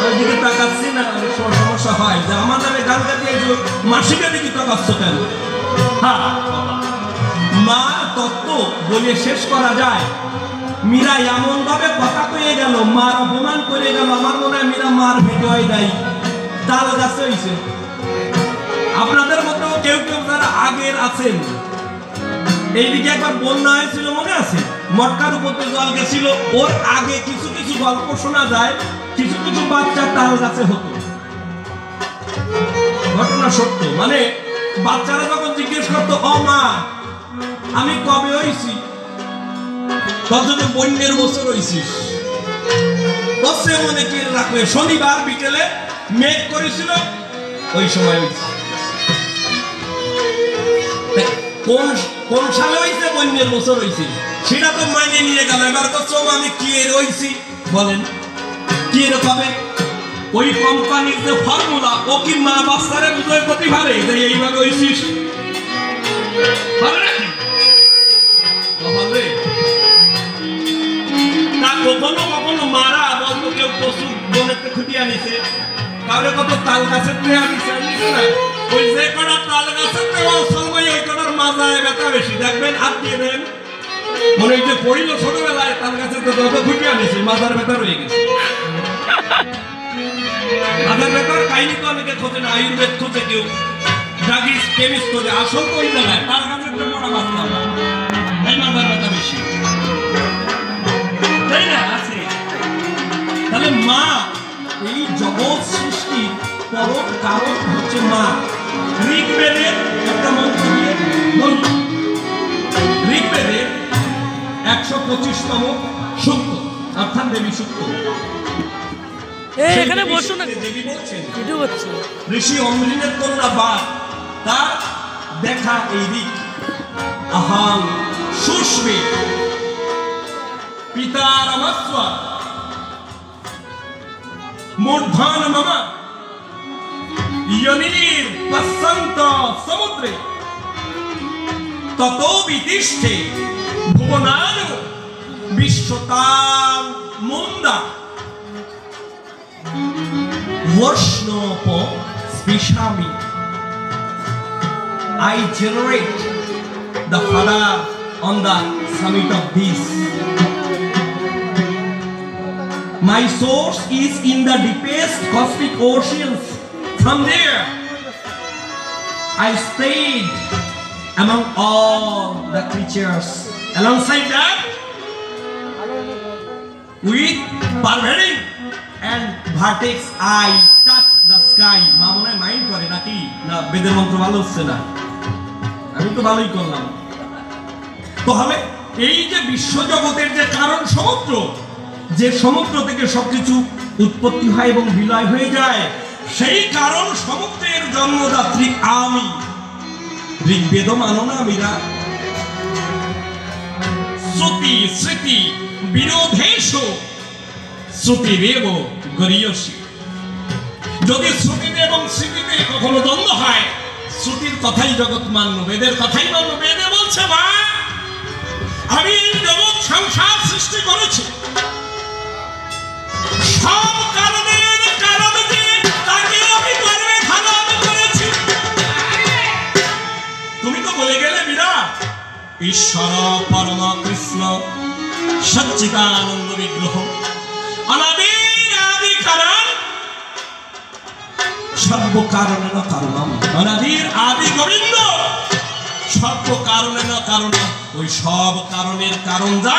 ওইদিকে তাকাচ্ছি না, অনেক সময় সমস্যা হয় যে আমার নামে গান গাতে মাসিকে দিকে তাকাচ্ছ কেন। হ্যাঁ, মা তত্ত্ব বলে শেষ করা যায়। মীরা এমন ভাবে কথা কয়ে গেল, মার অপমান করে গেল, আমার মনে হয় মীরা মার ভিডিও দেয় তাল গাছে হয়েছে। আপনাদের মতো কেউ কেউ যারা আগের আছেন, এইদিকে একবার বন্যা হয়েছিল মনে আছে, মটকার উপর জল গেছিল, ওর আগে কিছু কিছু গল্প শোনা যায়, কিছু কিছু বাচ্চা তাল গাছে হতো। ঘটনা সত্য, মানে বাচ্চারা যখন জিজ্ঞেস করতো ও মা আমি কবে হইছি, তখন বন্যের বছর হইছিস, বসে মনে কি রাখবে শনিবার বিকেলে মেঘ করেছিল ওই সময় হইছে। কোন সালে হইছে বন্যের বছর হইছে সেটা তো মাইনে নিয়ে গেল। এবার তো আমি কি এর হইছি বলেন, কি এর হবে? ওই কোম্পানির যে ফর্মুলা, ও কি মা বাচ্চারে বুঝাই করতে পারে যে এইভাবে হইছিস? কখনো কখনো মারা বলতো কেউ পশু বনেতে খুঁটিয়ে আনিছে, কাউরে কত তাল গাছের থেকে আনিছে, ওই যে কটা তাল গাছের থেকে সময় ওই কটার মাথায় ব্যথা বেশি। দেখবেন হাত দিয়ে দেন, মনে হয় যে পড়িল ছোটবেলায় তাল গাছের তো যত খুঁটিয়ে আনিছে মাথার ব্যথা রয়ে গেছে। মাথার ব্যথার কাহিনী তো অনেকে খোঁজে না, আয়ুর্বেদ খোঁজে, কেউ ড্রাগিস্ট কেমিস্ট খোঁজে, আসল তো ওই জায়গায় তাল গাছের তো বড় বাচ্চা এই মাথার ব্যথা বেশি, তাই না? আছে। তাহলে মা, এই জগৎ সৃষ্টির পরম কারণ হচ্ছে মা। ঋগ্বেদের একটা মন্ত্র দিয়ে বলুন, ঋগ্বেদের 125তম সূক্ত, অর্থাৎ দেবী সূক্ত। এখানে বসুন না, দেবী বলছেন ভিডিও হচ্ছে, ঋষি অমৃণের কন্যা বাদ তার দেখা এই ঋক আহাং সুষ্মে পিতারামস্ব মূর্ধন মম ইয়নির পশ্যন্ত সমুদ্রে ততো বিতিষ্ঠে ভুবনানু বিশ্বতাং মুন্দা বৈষ্ণব স্পৃশামি। I generate the father on the summit of this. My source is in the deepest cosmic oceans. From there, I stayed among all the creatures. Alongside that, with pervading and vertex, I touch the sky. মা মনে হয় mind করে নাকি? না, বেদের মন্ত্র ভালো হচ্ছে না, আমি তো ভালোই করলাম। তাহলে এই যে বিশ্বজগতের যে কারণ সমুদ্র, যে সমুদ্র থেকে সবকিছু উৎপত্তি হয় এবং বিলয় হয়ে যায়, সেই কারণ সমুদ্রের জন্মদাত্রী আমি। ঋগ্বেদ মানো না মীরা? শ্রুতি স্মৃতি বিরোধেষু শ্রুতিরেব গরীয়সী। যদি শ্রুতিতে এবং স্মৃতিতে কখনো দ্বন্দ্ব হয়, শ্রুতির কথাই জগৎ মান্য, বেদের কথাই মান্য। বেদে বলছে মা, আমি এই জগৎ সংসার সৃষ্টি করেছি, সব কারণের কারণ যে তাকে আমি গর্ভে ধারণ করেছি। তুমি তো বলে গেলে বিরাট ঈশ্বর পরম কৃষ্ণ সচ্চিদানন্দ বিগ্রহ, অনাদির আদি কারণ, সর্ব কারণের কারণম, অনাদির আদি গোবিন্দ, সর্ব কারণের কারণ। ওই সব কারণের কারণ যা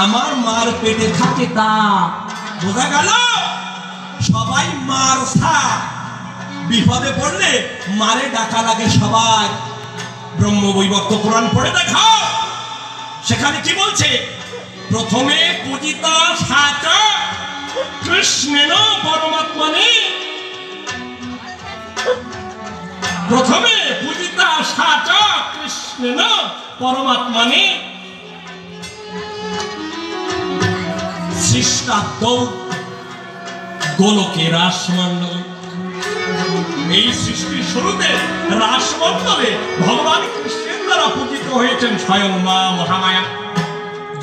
আমার মার পেটে থাকে তা বোঝা গেল। সবাই মার সা, বিপদে পড়লে মারে ডাকা লাগে সবাই। ব্রহ্মবৈবর্ত পুরাণ পড়ে দেখো, সেখানে কি বলছে? প্রথমে পূজিতা সাচ কৃষ্ণেন পরমাত্মনে, প্রথমে পূজিতা সাচ কৃষ্ণেন পরমাত্মনে সৃষ্টাদ্য গোলকে রাসমণ্ডল। এই সৃষ্টির শুরুতে রাসমণ্ডলে ভগবান কৃষ্ণের দ্বারা পূজিত হয়েছেন স্বয়ং মা মহামায়া,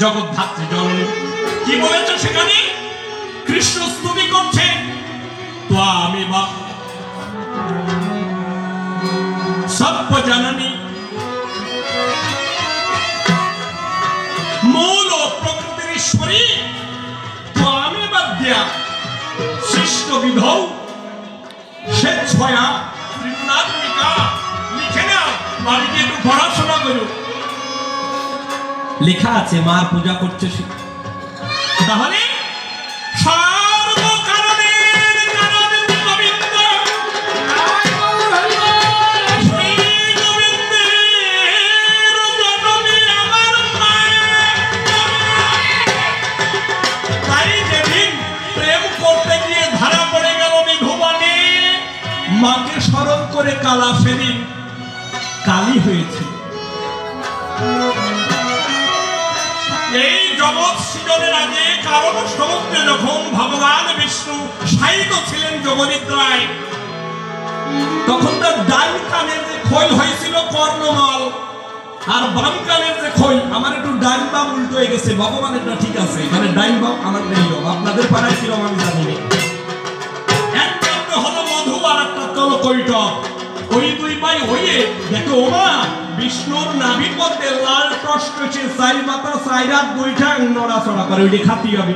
জগদ্ধাত্রী জননী। কি বলেছে সেখানে? কৃষ্ণ স্তুতি করছে, ত্বামি বা সর্ব জননী মূল প্রকৃতির ঈশ্বরী, ত্বামি বাদ্যা সৃষ্ট বিধৌ স্বেচ্ছয়া ত্রিগুণাত্মিকা। লিখে নাও, বাড়িতে একটু পড়াশোনা করো। লেখা আছে মার পূজা করছে সে। তাহলে সর্ব কারণের কারণ গোবিন্দ, সেই গোবিন্দের জননী আমার মা। তাই যেদিন প্রেম করতে গিয়ে ধরা পড়ে গেল বিধুবনে, মাকে স্মরণ করে কালা সেদিন কালী হয়েছে। এই জগৎ সৃজনের আগে কারণ সমুদ্রে যখন ভগবান বিষ্ণু শায়িত ছিলেন যোগনিদ্রায়, তখন তার ডান কানের যে খোল হয়েছিল কর্ণমল, আর বাম কানের যে খোল, আমার একটু ডান বাম উল্টো হয়ে গেছে, ভগবানেরটা ঠিক আছে, মানে ডাইন বাম আমার নেই। আপনাদের পাড়ায় কিরম আমি জানি না। একটা হলো মধু আর একটা হলো কৈটব। ওই দুই ভাই হয়ে দেখো ওমা বিষ্ণুর নাভির মধ্যে লাল টসটসে চাই মাথা চাইরাত দুইটা নড়াচড়া করে, ওইটা খাতি হবে।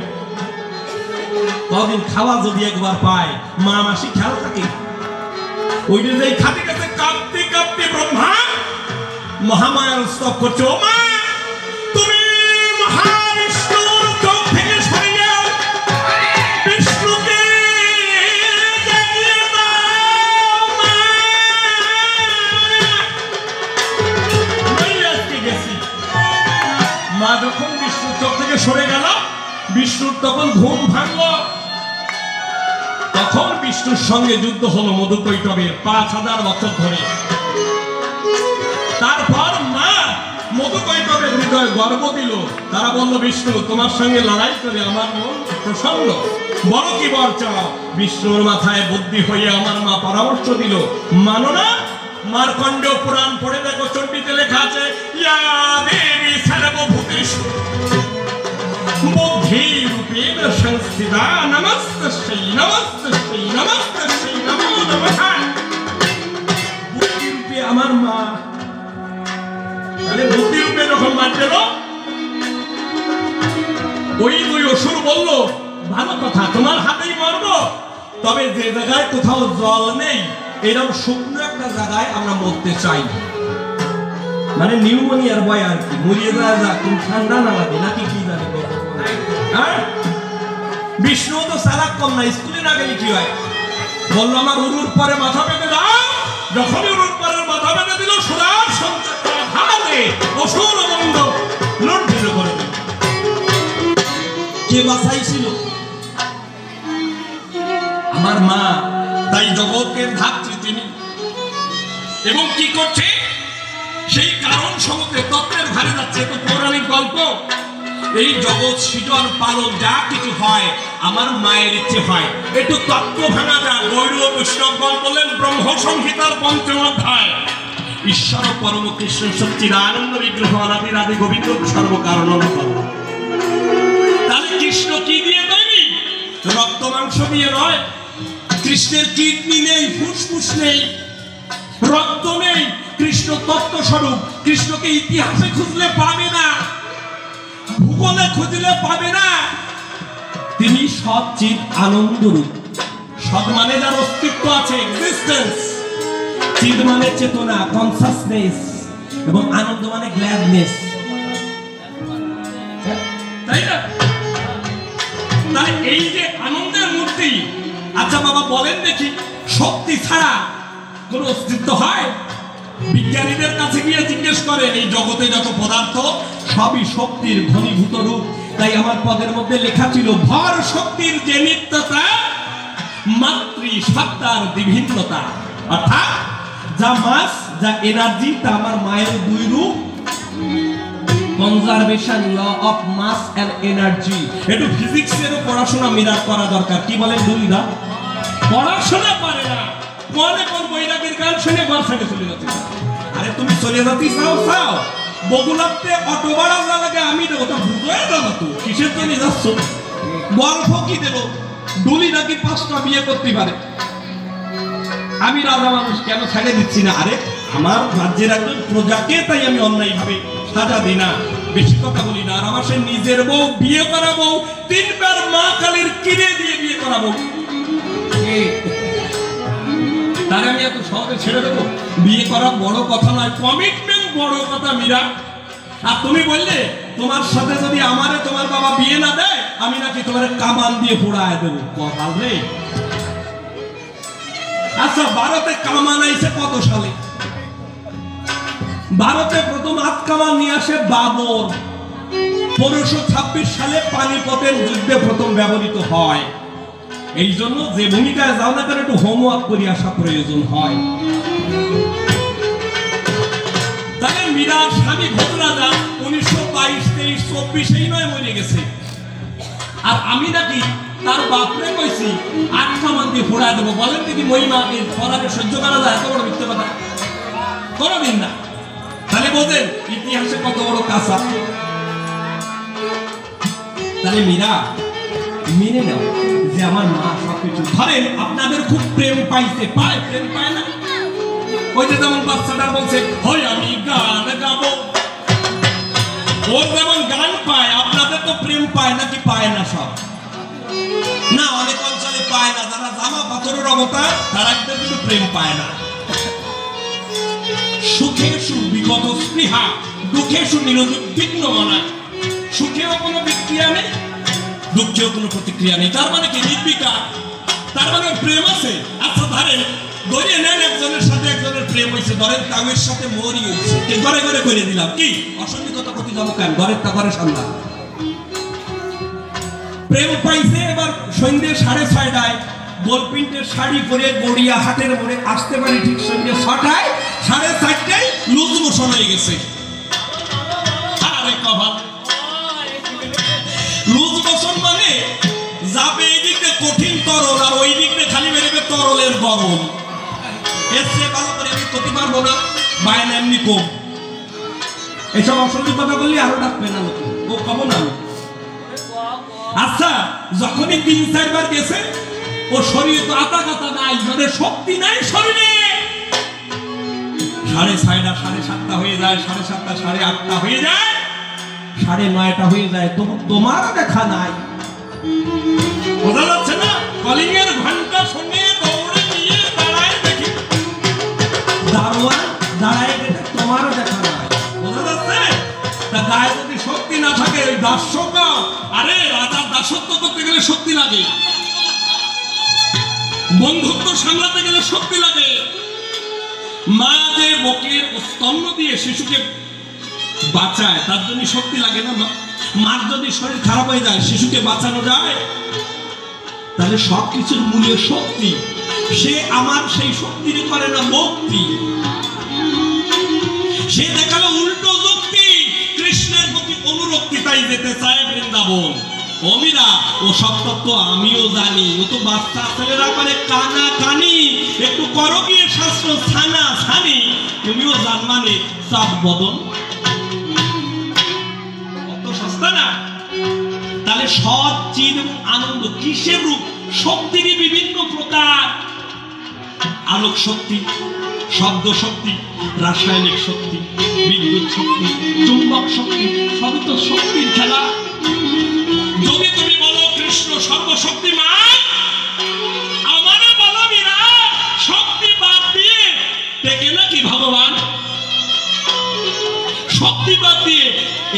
কদিন খাওয়া যদি একবার পায়, মা মাসি খেয়াল থাকে। ওইটা যে খাতি কাছে কাঁপতে কাঁপতে ব্রহ্মা মহামায়ার স্তব করছে, ওমা তুমি মহাবিষ্ণুর চোখ থেকে সরে যাও, বিষ্ণুকে মা। যখন বিষ্ণুর চোখ থেকে সরে গেল, বিষ্ণুর তখন ঘুম ভাঙল। তখন বিষ্ণুর সঙ্গে যুদ্ধ হলো মধুকৈটবের 5000 বছর ধরে। তারপর মা মধুকৈটবের হৃদয়ে গর্ব দিল। তারা বলল, বিষ্ণু তোমার সঙ্গে লড়াই করে আমার মন প্রসন্ন, বড় কি বর চাও? বিষ্ণুর মাথায় বুদ্ধি হয়ে আমার মা পরামর্শ দিল, মানো না? মার্কণ্ড পুরাণ পড়ে দেখো, চণ্ডীতে লেখা আছে, ইয়া দেবী সর্বভূতেষু বুদ্ধি রূপেণ সংস্থিতা নমস্তস্যৈ নমস্তস্যৈ নমস্তস্যৈ নমো নমঃ। বুদ্ধি রূপে আমার মা, তাহলে বুদ্ধি রূপে যখন মা পেল, ওই দুই অসুর বলল, ভালো কথা, তোমার হাতেই মরব, তবে যে জায়গায় কোথাও জল নেই, এরকম শুকনো একটা জায়গায় আমরা মরতে চাই। মানে নিউমোনিয়ার ভয় আর কি, মরিয়ে যাওয়া যাক, কিন্তু ঠান্ডা না লাগে নাকি কি জানি। বিষ্ণু তো চালাক কম না, স্কুলে না গেলে কি হয়? বললো আমার উরুর পরে মাথা বেঁধে দাও। যখন উরুর পরে মাথা বেঁধে দিল, সুরার সঞ্চার হাতে অসুর বন্ধ লুণ্ঠিত করে দিল। কে বাঁচাইছিল? আমার মা। তাই জগতের ধাত্রী তিনি। এবং কি করছে? সেই কারণ সমুদ্রে তত্ত্বের ভারে যাচ্ছে, তো পৌরাণিক গল্প। এই জগৎ সৃজন পালন যা কিছু হয় আমার মায়ের ইচ্ছে হয়। একটু তত্ত্ব ভাঙা যায়। গৌর বৈষ্ণবগণ বলেন ব্রহ্ম সংহিতার ৫ম অধ্যায়, ঈশ্বর পরম কৃষ্ণ সচ্চিদানন্দ বিগ্রহ অনাদির আদি গোবিন্দ সর্বকারণ অনুপম। তাহলে কৃষ্ণ কি দিয়ে তৈরি? রক্ত মাংস দিয়ে নয়। কৃষ্ণের কিডনি নেই, ফুসফুস নেই, রক্ত নেই। কৃষ্ণ তত্ত্ব স্বরূপ। কৃষ্ণকে ইতিহাসে খুঁজলে পাবে না, ভূগোলে খুঁজলে পাবে না। তিনি সৎ চিৎ আনন্দ রূপ। সৎ মানে যার অস্তিত্ব আছে, এক্সিস্টেন্স। চিৎ মানে চেতনা, কনসাসনেস, এবং আনন্দ মানে গ্ল্যাডনেস। তাই না? তাই এই যে আনন্দের মূর্তি। আচ্ছা বাবা বলেন দেখি, শক্তি ছাড়া কোন অস্তিত্ব হয়? বিজ্ঞানীদের কাছে গিয়ে জিজ্ঞেস করেন, এই জগতে যত পদার্থ সবই শক্তির ঘনীভূত রূপ। তাই আমার পদের মধ্যে লেখা ছিল, ভর শক্তির যে নিত্যতা, মাতৃ সত্তার বিভিন্নতা। অর্থাৎ যা মাস, যা এনার্জি, তা আমার মায়ের দুই রূপ। Conservation, law of mass and energy. একটু ফিজিক্সেরও পড়াশোনা মিরার করা দরকার। কি বলেন দুলিদা? পড়াশোনা পারে না, মনে কোন বৈরাগীর গান শুনে ঘর ছেড়ে চলে যাচ্ছে। আরে তুমি চলে যাচ্ছি চাও চাও, বগুলাতে অটো ভাড়া লাগে আমি দেবো, তা বুঝে দেবো। তো কিসের জন্য যাচ্ছ? গল্প কি দেব? ডুলি নাকি 5টা বিয়ে করতে পারে, আমি রাজা মানুষ কেন ছেড়ে দিচ্ছি না? আরে আমার রাজ্যের একজন প্রজাকে তাই আমি অন্যায় ভাবে সাজা দিই না, বেশি কথা বলি না। আর আমার সে নিজের বউ, বিয়ে করা বউ, 3বার মা কালীর কিনে দিয়ে বিয়ে করাবো, তাহলে আমি এত সহজে ছেড়ে দেবো? বিয়ে করা বড় কথা নয়, কমিটমেন্ট বড় কথা মীরা। আর তুমি বললে তোমার সাথে যদি আমারে তোমার বাবা বিয়ে না দেয়, আমি নাকি তোমার কামান দিয়ে পোড়ায় দেবো। কথা রে। আচ্ছা, ভারতে কামান আইছে কত সালে? ভারতে প্রথম হাত কামান নিয়ে আসে বাবর। 1526 সালে পানিপথের যুদ্ধে প্রথম ব্যবহৃত হয়। এই জন্য যে ভূমিকায় যাও না কেন একটু হোমওয়ার্ক করে আসা প্রয়োজন হয়। তাহলে মীরার স্বামী ভোজরাজা 1922, 23, 24 নয় মরে গেছে। আর আমি নাকি তার বাপরে কইছি 8 কামান দিয়ে ফোড়ায় দেবো। বলেন দেখি মহিমা এই ফরাকে সহ্য করা যায়? এত বড় মিথ্যে কথা কোনোদিন না। তাহলে বোঝেন ইতিহাসে কত বড় কাঁচা। তাহলে মীরা মেনে নাও যে আমার মা সবকিছু। ধরেন আপনাদের খুব প্রেম পাইছে, পায় প্রেম পায় না? ওই যে যেমন বাচ্চাটা বলছে, হয় আমি গান গাবো, ওর যেমন গান পায়, আপনাদের তো প্রেম পায় নাকি পায় না? সব না, অনেক অঞ্চলে পায় না। যারা জামা পাথরের অবতার তারা কিন্তু প্রেম পায় না। সুখে সুবিগত স্পৃহা, দুঃখে সুনির্বিঘ্ন মনা। সুখেও কোনো বিক্রিয়া নেই, দুঃখেও কোনো প্রতিক্রিয়া নেই। তার মানে কি? নির্বিকার। তার মানে প্রেম আছে। আচ্ছা ধরেন, ধরে নেন একজনের সাথে একজনের প্রেম হয়েছে, ধরেন কামের সাথে মরি হয়েছে, ঘরে ঘরে করে দিলাম। কি অসংখ্যতা প্রতি যাবো কেন? ঘরের তা ঘরে সন্ধ্যা প্রেম পাইছে। এবার সন্ধ্যে 6:30টায় গোলপিন্টের শাড়ি পরে গড়িয়া হাটের মোড়ে আসতে পারি ঠিক সন্ধ্যে 6টায়, 4:30টায় লুজ মোশন হয়ে গেছে। আরে কভার লুজ মোশন মানে যাবে এই দিকে কঠিন তরল, আর ওই দিকে খালি বেরোবে তরলের গরম। এর চেয়ে ভালো করে আমি করতে পারবো না, বায়না এমনি কম। এইসব অসংখ্য কথা বললে আরো ডাকবে না লোক, ও কব না। আচ্ছা, যখনই 3-4 বার গেছে, ও শরীরে তো আতা কাতা নাই, মানে শক্তি নাই শরীরে। 6:30, 7:30 হয়ে যায়, 7:30, 8:30 হয়ে যায়, 9:30 হয়ে যায়, তবু তোমার দেখা নাই। বোঝা যাচ্ছে না? কলিং এর ঘন্টা শুনে দৌড়ে নিয়ে দাঁড়ায় দেখি, দারোয়ান দাঁড়ায় দেখে তোমারও দেখা নাই। বোঝা যাচ্ছে? তা গায়ে যদি শক্তি না থাকে, ওই দাসত্ব, আরে রাজার দাসত্ব করতে গেলে শক্তি লাগে, বন্ধুত্ব সামলাতে গেলে শক্তি লাগে। মা যে বুকের স্তন্য দিয়ে শিশুকে বাঁচায়, তার জন্য শক্তি লাগে না? মার যদি শরীর খারাপ হয়ে যায়, শিশুকে বাঁচানো যায়? তাহলে সবকিছুর মূল্য শক্তি। সে আমার সেই শক্তির করে না ভক্তি, সে দেখালো উল্টো যুক্তি, কৃষ্ণের প্রতি অনুরক্তি। সীতাই যেতে চায় বৃন্দাবন। ও মীরা, ও সব তত্ত্ব আমিও জানি। ও তো বাচ্চা ছেলেরা করে কানা কানি, একটু করো গিয়ে শাস্ত্র ছানা ছানি। তুমিও জানমানে চাপ বদন, অত সস্তা না। তাহলে সৎ চির এবং আনন্দ কিসের রূপ? শক্তিরই বিভিন্ন প্রকার। আলোক শক্তি, শব্দ শক্তি, রাসায়নিক শক্তি, বিদ্যুৎ শক্তি, চুম্বক শক্তি, সবই তো শক্তির খেলা। যদি তুমি বলো কৃষ্ণ সর্বশক্তিমান, আমারে বলো মীরা শক্তি বাদ দিয়ে টেকে নাকি ভগবান? শক্তি বাদ দিয়ে।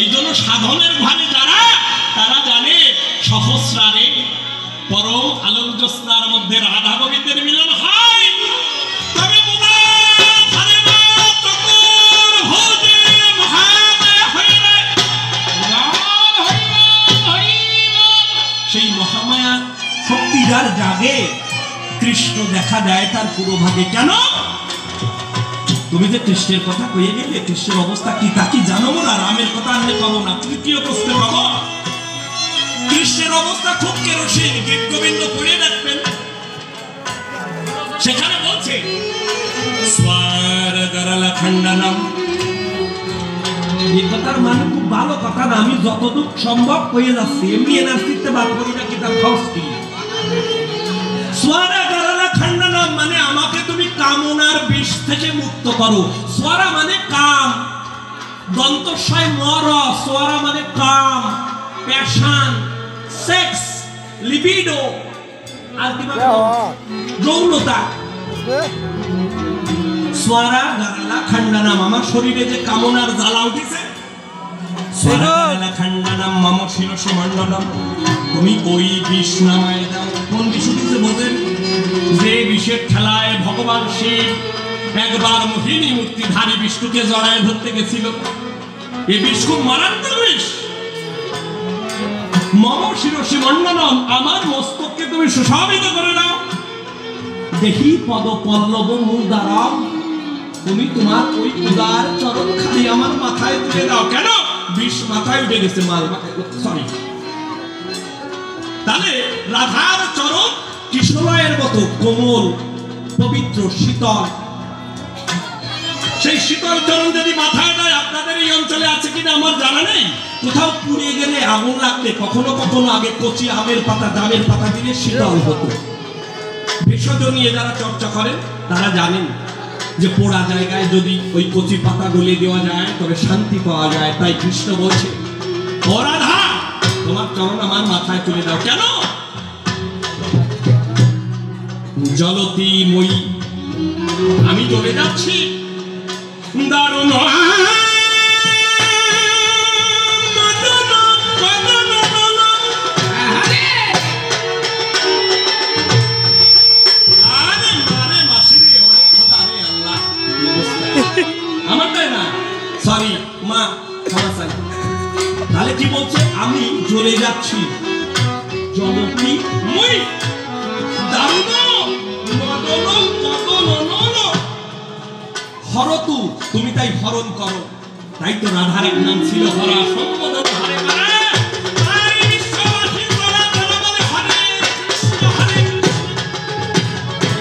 এই জন্য সাধনের ভারে যারা, তারা জানে সহস্রারে পরম আলোক জ্যোৎস্নার মধ্যে রাধা গোবিন্দের মিলন হয়। তবে সেই মহামায়া শক্তি যার জাগে, কৃষ্ণ দেখা যায় তার পুরো ভাগে। কেন? তুমি যে কৃষ্ণের কথা কয়ে গেলে, কৃষ্ণের অবস্থা কি তা কি জানো না? রামের কথা আনলে পাবো না, তৃতীয় প্রশ্নে পাবো। কৃষ্ণের অবস্থা খুব কেরোসিন। গীত গোবিন্দ পড়ে দেখবেন, সেখানে বলছে স্বর্গরল খণ্ডনম। এই কথার মানে খুব ভালো কথা না, আমি যতটুক সম্ভব হয়ে যাচ্ছি। এমনি এনার্জিতে বাদ করি না, কিতাব খাওস কি। স্বর্গরল খণ্ডনম মানে আমাকে তুমি কামনার বিষ থেকে মুক্ত করো। স্বরা মানে কাম, দন্তস্বয় মর। স্বরা মানে কাম, প্যাশন, সেক্স, লিবিডো, আর কি বলে যৌনতা। স্বরা গারালা খণ্ডনম, আমার শরীরে যে কামনার জ্বালা উঠেছে, স্বরা গারালা খণ্ডনম মম শিরসি মণ্ডলম। তুমি ওই বিষ নামায় দাও। কোন বিষ উঠেছে বোঝেন? যে বিষের খেলায় ভগবান শিব একবার মোহিনী মূর্তিধারী বিষ্ণুকে জড়ায় ধরতে গেছিল। এই বিষ খুব মারাত্মক বিষ। মম শিরসি মণ্ডলম, আমার মস্তককে তুমি সুশোভিত করে দাও। দেহি পদ পল্লব মুদারাম, তুমি তোমার ওই উদার চরণ খালি আমার মাথায় তুলে দাও। কেন? বিষ মাথায় উঠে গেছে, মাল মাথায়, সরি। তাহলে রাধার চরণ কিশোরয়ের মতো কোমল, পবিত্র, শীতল। সেই শীতল চরণ যদি মাথায় দেয়, আপনাদের এই অঞ্চলে আছে কিনা আমার জানা নেই, কোথাও পুড়ে গেলে আগুন লাগলে কখনো কখনো আগে কচি আমের পাতা, ডাবের পাতা দিলে শীতল হতো। ভেষজ নিয়ে যারা চর্চা করেন তারা জানেন যে পোড়া জায়গায় যদি ওই কচি পাতা গলে দেওয়া যায় তবে শান্তি পাওয়া যায়। তাই কৃষ্ণ বলছে, ও রাধা, তোমার চরণ আমার মাথায় তুলে দাও। কেন? জলতি মই, আমি চলে যাচ্ছি। দারুণ সরি মা, ক্ষমা চাই। তাহলে কি বলছে? আমি চলে যাচ্ছি। জলতি মই দারুণ মদন মদন হরতু, তুমি তাই হরণ করো। তাই তো রাধার এক নাম ছিল হরা। সম্বোধন হরে হরে। তাই বিশ্ববাসী তোরা তোরা বলে হরে কৃষ্ণ হরে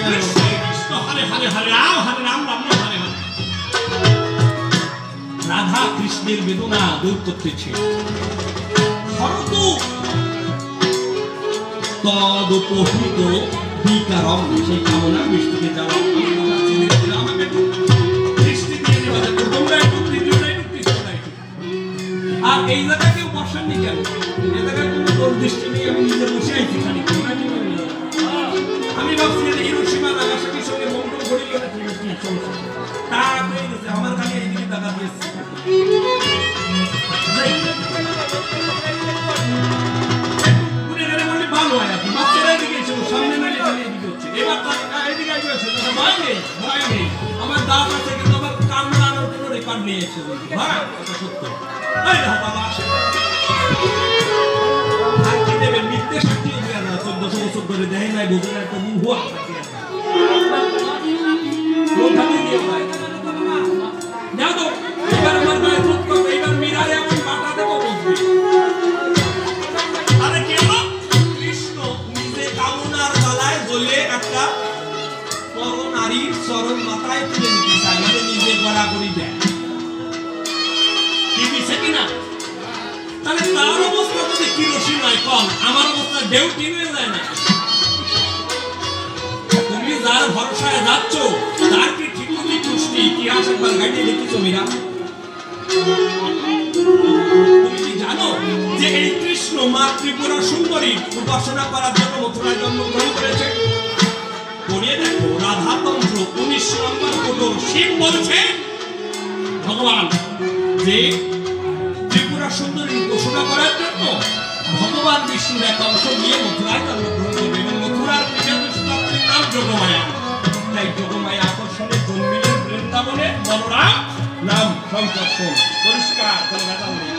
কৃষ্ণ কৃষ্ণ হরে হরে হরে রাম হরে রাম রাম হরে হরে। রাধা কৃষ্ণের বেদনা দূর করতেছে। হরতু তদুপহিত বিকারম, সেই কামনা বিষ্ণুকে যাওয়া। আমাকে দৃষ্টি দিয়ে দেওয়া, তোমরা একটু আর এই জায়গায় কেউ বসাননি কেন? এই জায়গায় কোনো তোর দৃষ্টি নেই, আমি নিজে বসে আছি খালি। আমি ভাবছি হিরোশিমা নাগাসাকির সঙ্গে মন্ডল ঘড়ি গেলে তা হয়ে গেছে, আমার খালি এইদিকে টাকা দিয়েছে। ভালো হয় আপনি বাচ্চারা এদিকে এসে সামনে নইলে খালি এদিকে হচ্ছে। এবার এদিকে আসবে, ভয় নেই, ভয় নেই। আমার দাঁত আছে কিন্তু আমার কামড়ানোর কোনো রেকর্ড নিয়ে এসে হ্যাঁ, এটা সত্য। বাবা আসে আর কি দেবেন? মিথ্যে সাক্ষী দিয়ে না, 1400 বছর ধরে দেয় নাই, বোঝে না, একটা মুহ থাকে। যাও তো, এবার আমার গায়ে দুধ করবে, এবার মিরারে আমি বাটা দেবো বলছি। সোনার গলায় গলে একটা পর নারীর চরণ মাথায় তুলে নিতে চায়, মানে নিজে গড়াগড়ি দেয়। কি দিছে কিনা? তাহলে তার অবস্থা যদি কিরোসিন হয় কম, আমার অবস্থা ডেউটি হয়ে যায় না। তুমি যার ভরসায় যাচ্ছ তার কি ঠিক মতোই পুষ্টি ইতিহাস একবার ঘাটে দেখিছো মীরা? তুমি কি জানো যে এই কৃষ্ণ মা ত্রিপুরা সুন্দরী উপাসনা করার জন্য মথুরায় জন্মগ্রহণ করেছে? পড়িয়ে দেখো রাধাতন্ত্র 19 নম্বর কোটর শিব বলছে ভগবান যে ত্রিপুরা সুন্দরী উপাসনা করার জন্য ভগবান বিষ্ণুর এক অংশ নিয়ে মথুরায় জন্মগ্রহণ করবে এবং মথুরার পীঠস্থাপতির নাম যোগমায়া। তাই যোগমায়া আকর্ষণে জন্মিলেন বৃন্দাবনে বলরাম নাম সংকর্ষণ, পরিষ্কার কোনো ব্যাপার নেই।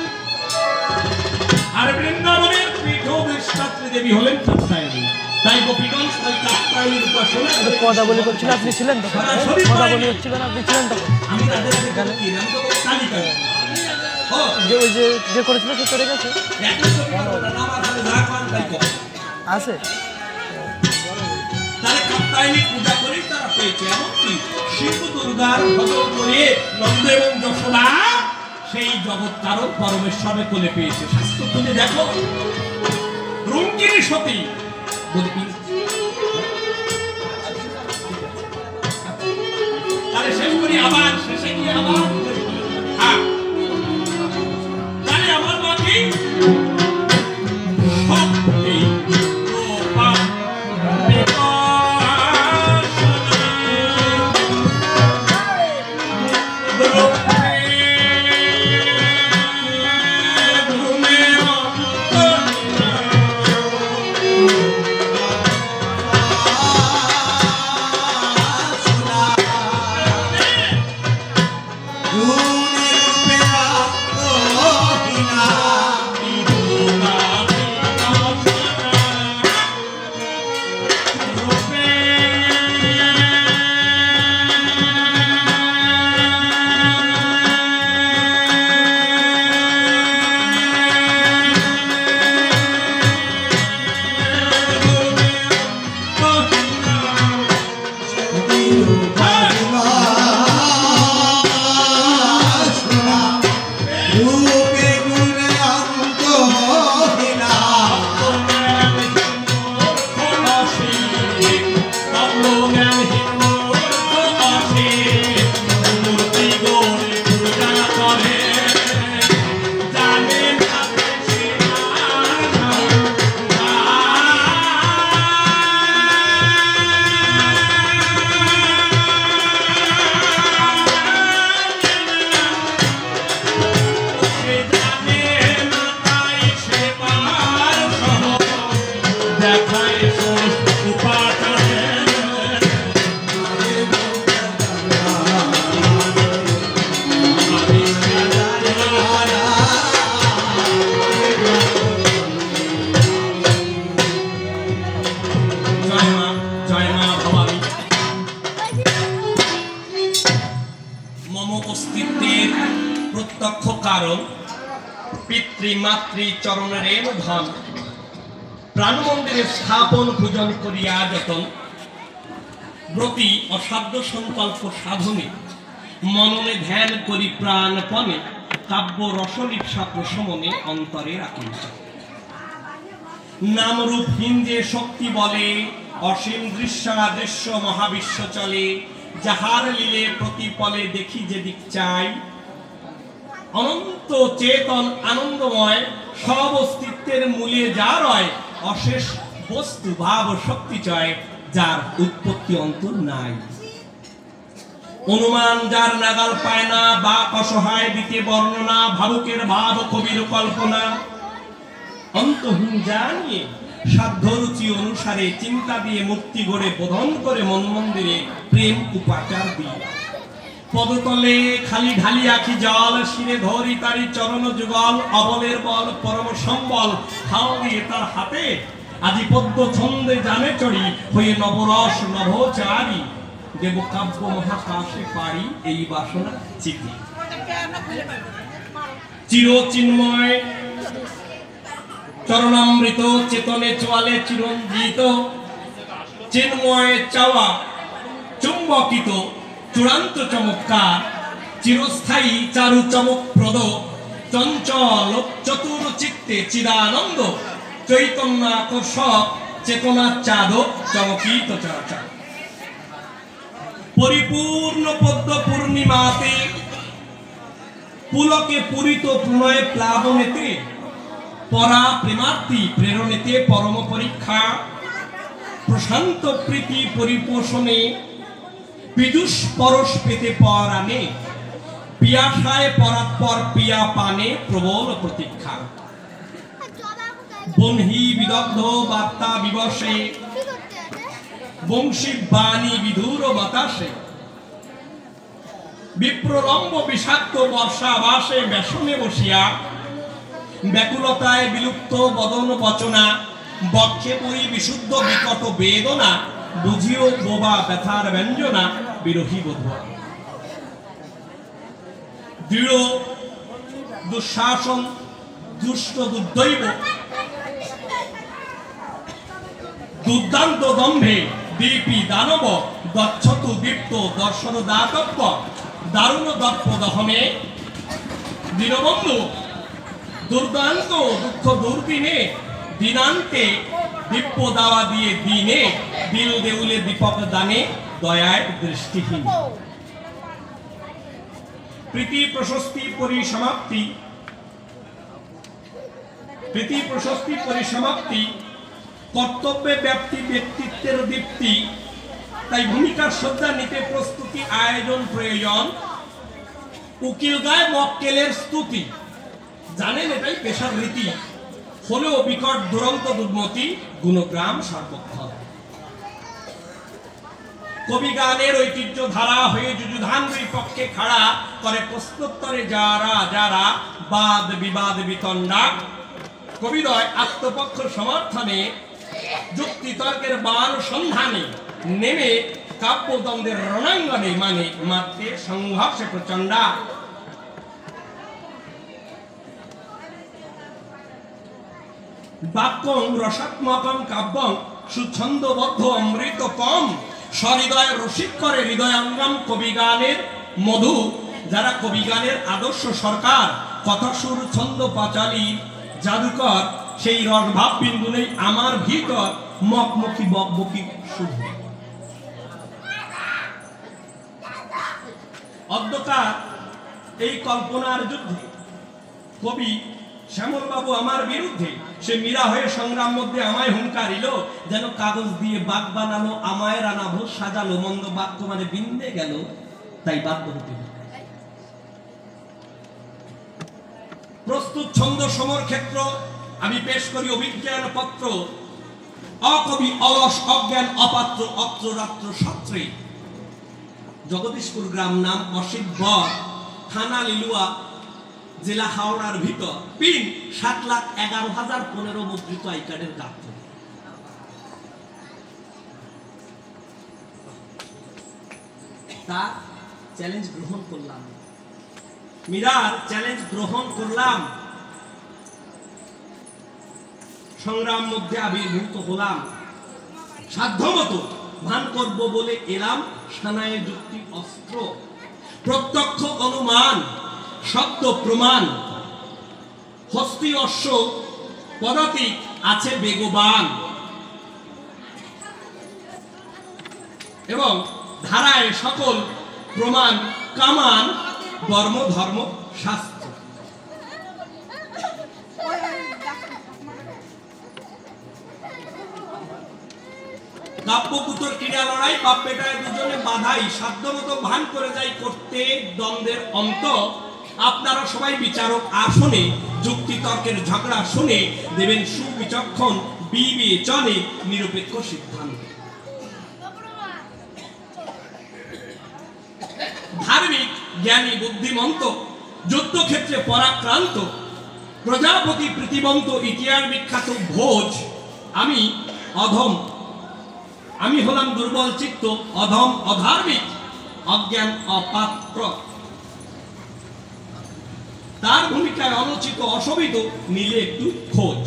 আর বৃন্দাবনের পীঠস্থাত্রী দেবী হলেন কাত্যায়নী। তাই গোপীগঞ্জ ওই কাত্যায়নীর উপাসনা কথা বলে করছিল, আপনি ছিলেন তো? কথা বলে হচ্ছিলেন, আপনি ছিলেন তখন? আমি তাদের গানে কি নাম তো কালিকা যে ওই যে করেছিল সে চলে গেছে আছে। তারা কাত্যায়নী পূজা করেই তারা পেয়েছে। এমনকি শিব দুর্গার ভজন করে নন্দ এবং যশোদা সেই জগৎ কারণ পরমেশ্বরের কোলে পেয়েছে। শাস্ত্র তুলে দেখো রুঙ্কিনী সতী তাহলে শেষ করি আবার শেষে গিয়ে আবার হ্যাঁ তাহলে আমার মাকে প্রত্যক্ষ কারণ পিতৃমাতৃ চরণের ধন প্রাণ মন্দিরে স্থাপন পূজন করিয়া যতন ব্রতী অসাধ্য সংকল্প সাধনে মননে ধ্যান করি প্রাণপণে কাব্য রসলিপ্সা প্রশমনে অন্তরে রাখি নামরূপহীন যে শক্তি বলে অসীম দৃশ্য মহাবিশ্ব চলে যাহার লীলে প্রতিপলে দেখি যে দিক চাই অনন্ত চেতন আনন্দময় সব অস্তিত্বের মূলে যা রয় অশেষ বস্তু ভাব শক্তি চয় যার উৎপত্তি অন্তর নাই অনুমান যার নাগাল পায় না বা অসহায় দিতে বর্ণনা ভাবুকের ভাব কবির কল্পনা অন্তহীন জানিয়ে সাধ্য রুচি অনুসারে চিন্তা দিয়ে মুক্তি গড়ে বোধন করে মন মন্দিরে প্রেম উপাচার দিয়ে পদতলে খালি ঢালি আখি জল শিরে ধরি তারি চরণ যুগল অবলের বল পরম সম্বল হাল দিয়ে তার হাতে আজি পদ্ম ছন্দে জানে চড়ি হয়ে নবরস নভচারী দেব কাব্য মহাকাশে পারি এই বাসনা চিতি চির চিন্ময় চরণামৃত চেতনে চোয়ালে চিরঞ্জিত চিন্ময় চাওয়া চুম্বকিত চূড়ান্ত চমৎকার চিরস্থায়ী চারু চমকপ্রদ চঞ্চল চতুর চিত্তে চিদানন্দ চৈতন্য আকর্ষক চেতনা চাদক চমকিত চরাচর পরিপূর্ণ পদ্ম পূর্ণিমাতে পুলকে পূরিত প্রণয় প্লাবনেতে পরা প্রেমার্থী প্রেরণেতে পরম পরীক্ষা প্রশান্ত প্রীতি পরিপোষণে বিদুষ পরশ পেতে পরাণে পিয়াসায় পরাৎপর পিয়া পানে প্রবল প্রতীক্ষা বনহি বিদগ্ধ বার্তা বিবশে বংশী বাণী বিধুর বাতাসে বিপ্রলম্ব বিষাক্ত বর্ষাবাসে বেসনে বসিয়া ব্যাকুলতায় বিলুপ্ত বদন বচনা বক্ষে পরি বিশুদ্ধ বিকট বেদনা বুঝিও বোবা ব্যথার ব্যঞ্জনা বিরোহী বোধা দৃঢ় দুঃশাসন দুষ্ট দুর্দৈব দুর্দান্ত দম্ভে দীপি দানব গচ্ছতু দীপ্ত দর্শন দাতব্য দারুণ দর্প দহনে দীনবন্ধু দুর্দান্ত দুঃখ দুর্দিনে দিনান্তে দিব্য দাওয়া দিয়ে দিনে দিল দেউলে দীপক দানে দয়ায় দৃষ্টিহীন প্রীতি প্রশস্তি পরিসমাপ্তি কর্তব্যে ব্যাপ্তি ব্যক্তিত্বের দীপ্তি তাই ভূমিকার শ্রদ্ধা নিতে প্রস্তুতি আয়োজন প্রয়োজন উকিল গায় মক্কেলের স্তুতি জানেন এটাই পেশার রীতি হলেও বিকট দুরন্ত দুর্মতি গুণগ্রাম সর্বক্ষণ কবি গানের ঐতিহ্য ধারা হয়ে যুযুধান দুই পক্ষে খাড়া করে প্রশ্নোত্তরে যারা যারা বাদ বিবাদ বিতণ্ডা কবিদয় আত্মপক্ষ সমর্থনে যুক্তি তর্কের বান সন্ধানে নেমে কাব্যদ্বন্দ্বের রণাঙ্গনে মানে মাত্রে সংঘর্ষে প্রচণ্ডা বাক্যং রসাত্মকং কাব্যং সুছন্দবদ্ধ অমৃত কম সহৃদয় রসিক করে হৃদয়াঙ্গম কবিগানের মধু যারা কবিগানের আদর্শ সরকার কথা সুর ছন্দ পাঁচালী জাদুকর সেই রসভাব বিন্দু নেই আমার ভিতর মকমকি বকবকি শুদ্ধ অদ্যকার এই কল্পনার যুদ্ধে কবি শ্যামল বাবু আমার বিরুদ্ধে সে মীরা হয়ে সংগ্রাম মধ্যে আমায় হুঙ্কারিল যেন কাগজ দিয়ে বাঘ বানানো আমায় রানাভো সাজালো মন্দ বাক্য মানে বিন্দে গেল তাই বাধ্য হতে হলো প্রস্তুত ছন্দ সমর ক্ষেত্র আমি পেশ করি অভিজ্ঞান পত্র অকবি অলস অজ্ঞান অপাত্র অত্র রাত্র সত্রে জগদীশপুর গ্রাম নাম অসিদ্ধ থানা লিলুয়া জেলা হাওড়ার ভিতর পিন 7,11,015 মুদ্রিত আই কার্ডের গাত্র তার চ্যালেঞ্জ গ্রহণ করলাম মীরার চ্যালেঞ্জ গ্রহণ করলাম সংগ্রাম মধ্যে আবির্ভূত হলাম সাধ্যমতো ভান করব বলে এলাম সানায় যুক্তি অস্ত্র প্রত্যক্ষ অনুমান শব্দ প্রমাণ হস্তি অশ্ব পদাতিক আছে বেগবান এবং ধারায় সকল প্রমাণ কামান বর্ম ধর্ম শাস্ত্র কাব্যকুতর ক্রীড়া লড়াই বাপ বেটায় দুজনে বাধাই সাধ্যমতো ভান করে যাই করতে দ্বন্দ্বের অন্ত আপনারা সবাই বিচারক আসনে যুক্তি তর্কের ঝগড়া শুনে দেবেন সুবিচক্ষণ বিবেচনে নিরপেক্ষ সিদ্ধান্ত ধার্মিক জ্ঞানী বুদ্ধিমন্ত যুদ্ধক্ষেত্রে পরাক্রান্ত প্রজাপতি প্রীতিবন্ত ইতিহাস বিখ্যাত ভোজ আমি হলাম দুর্বল চিত্ত অধম অধার্মিক অজ্ঞান অপাত্র তার ভূমিকায় অনুচিত অশোভিত নিলে একটু খোঁজ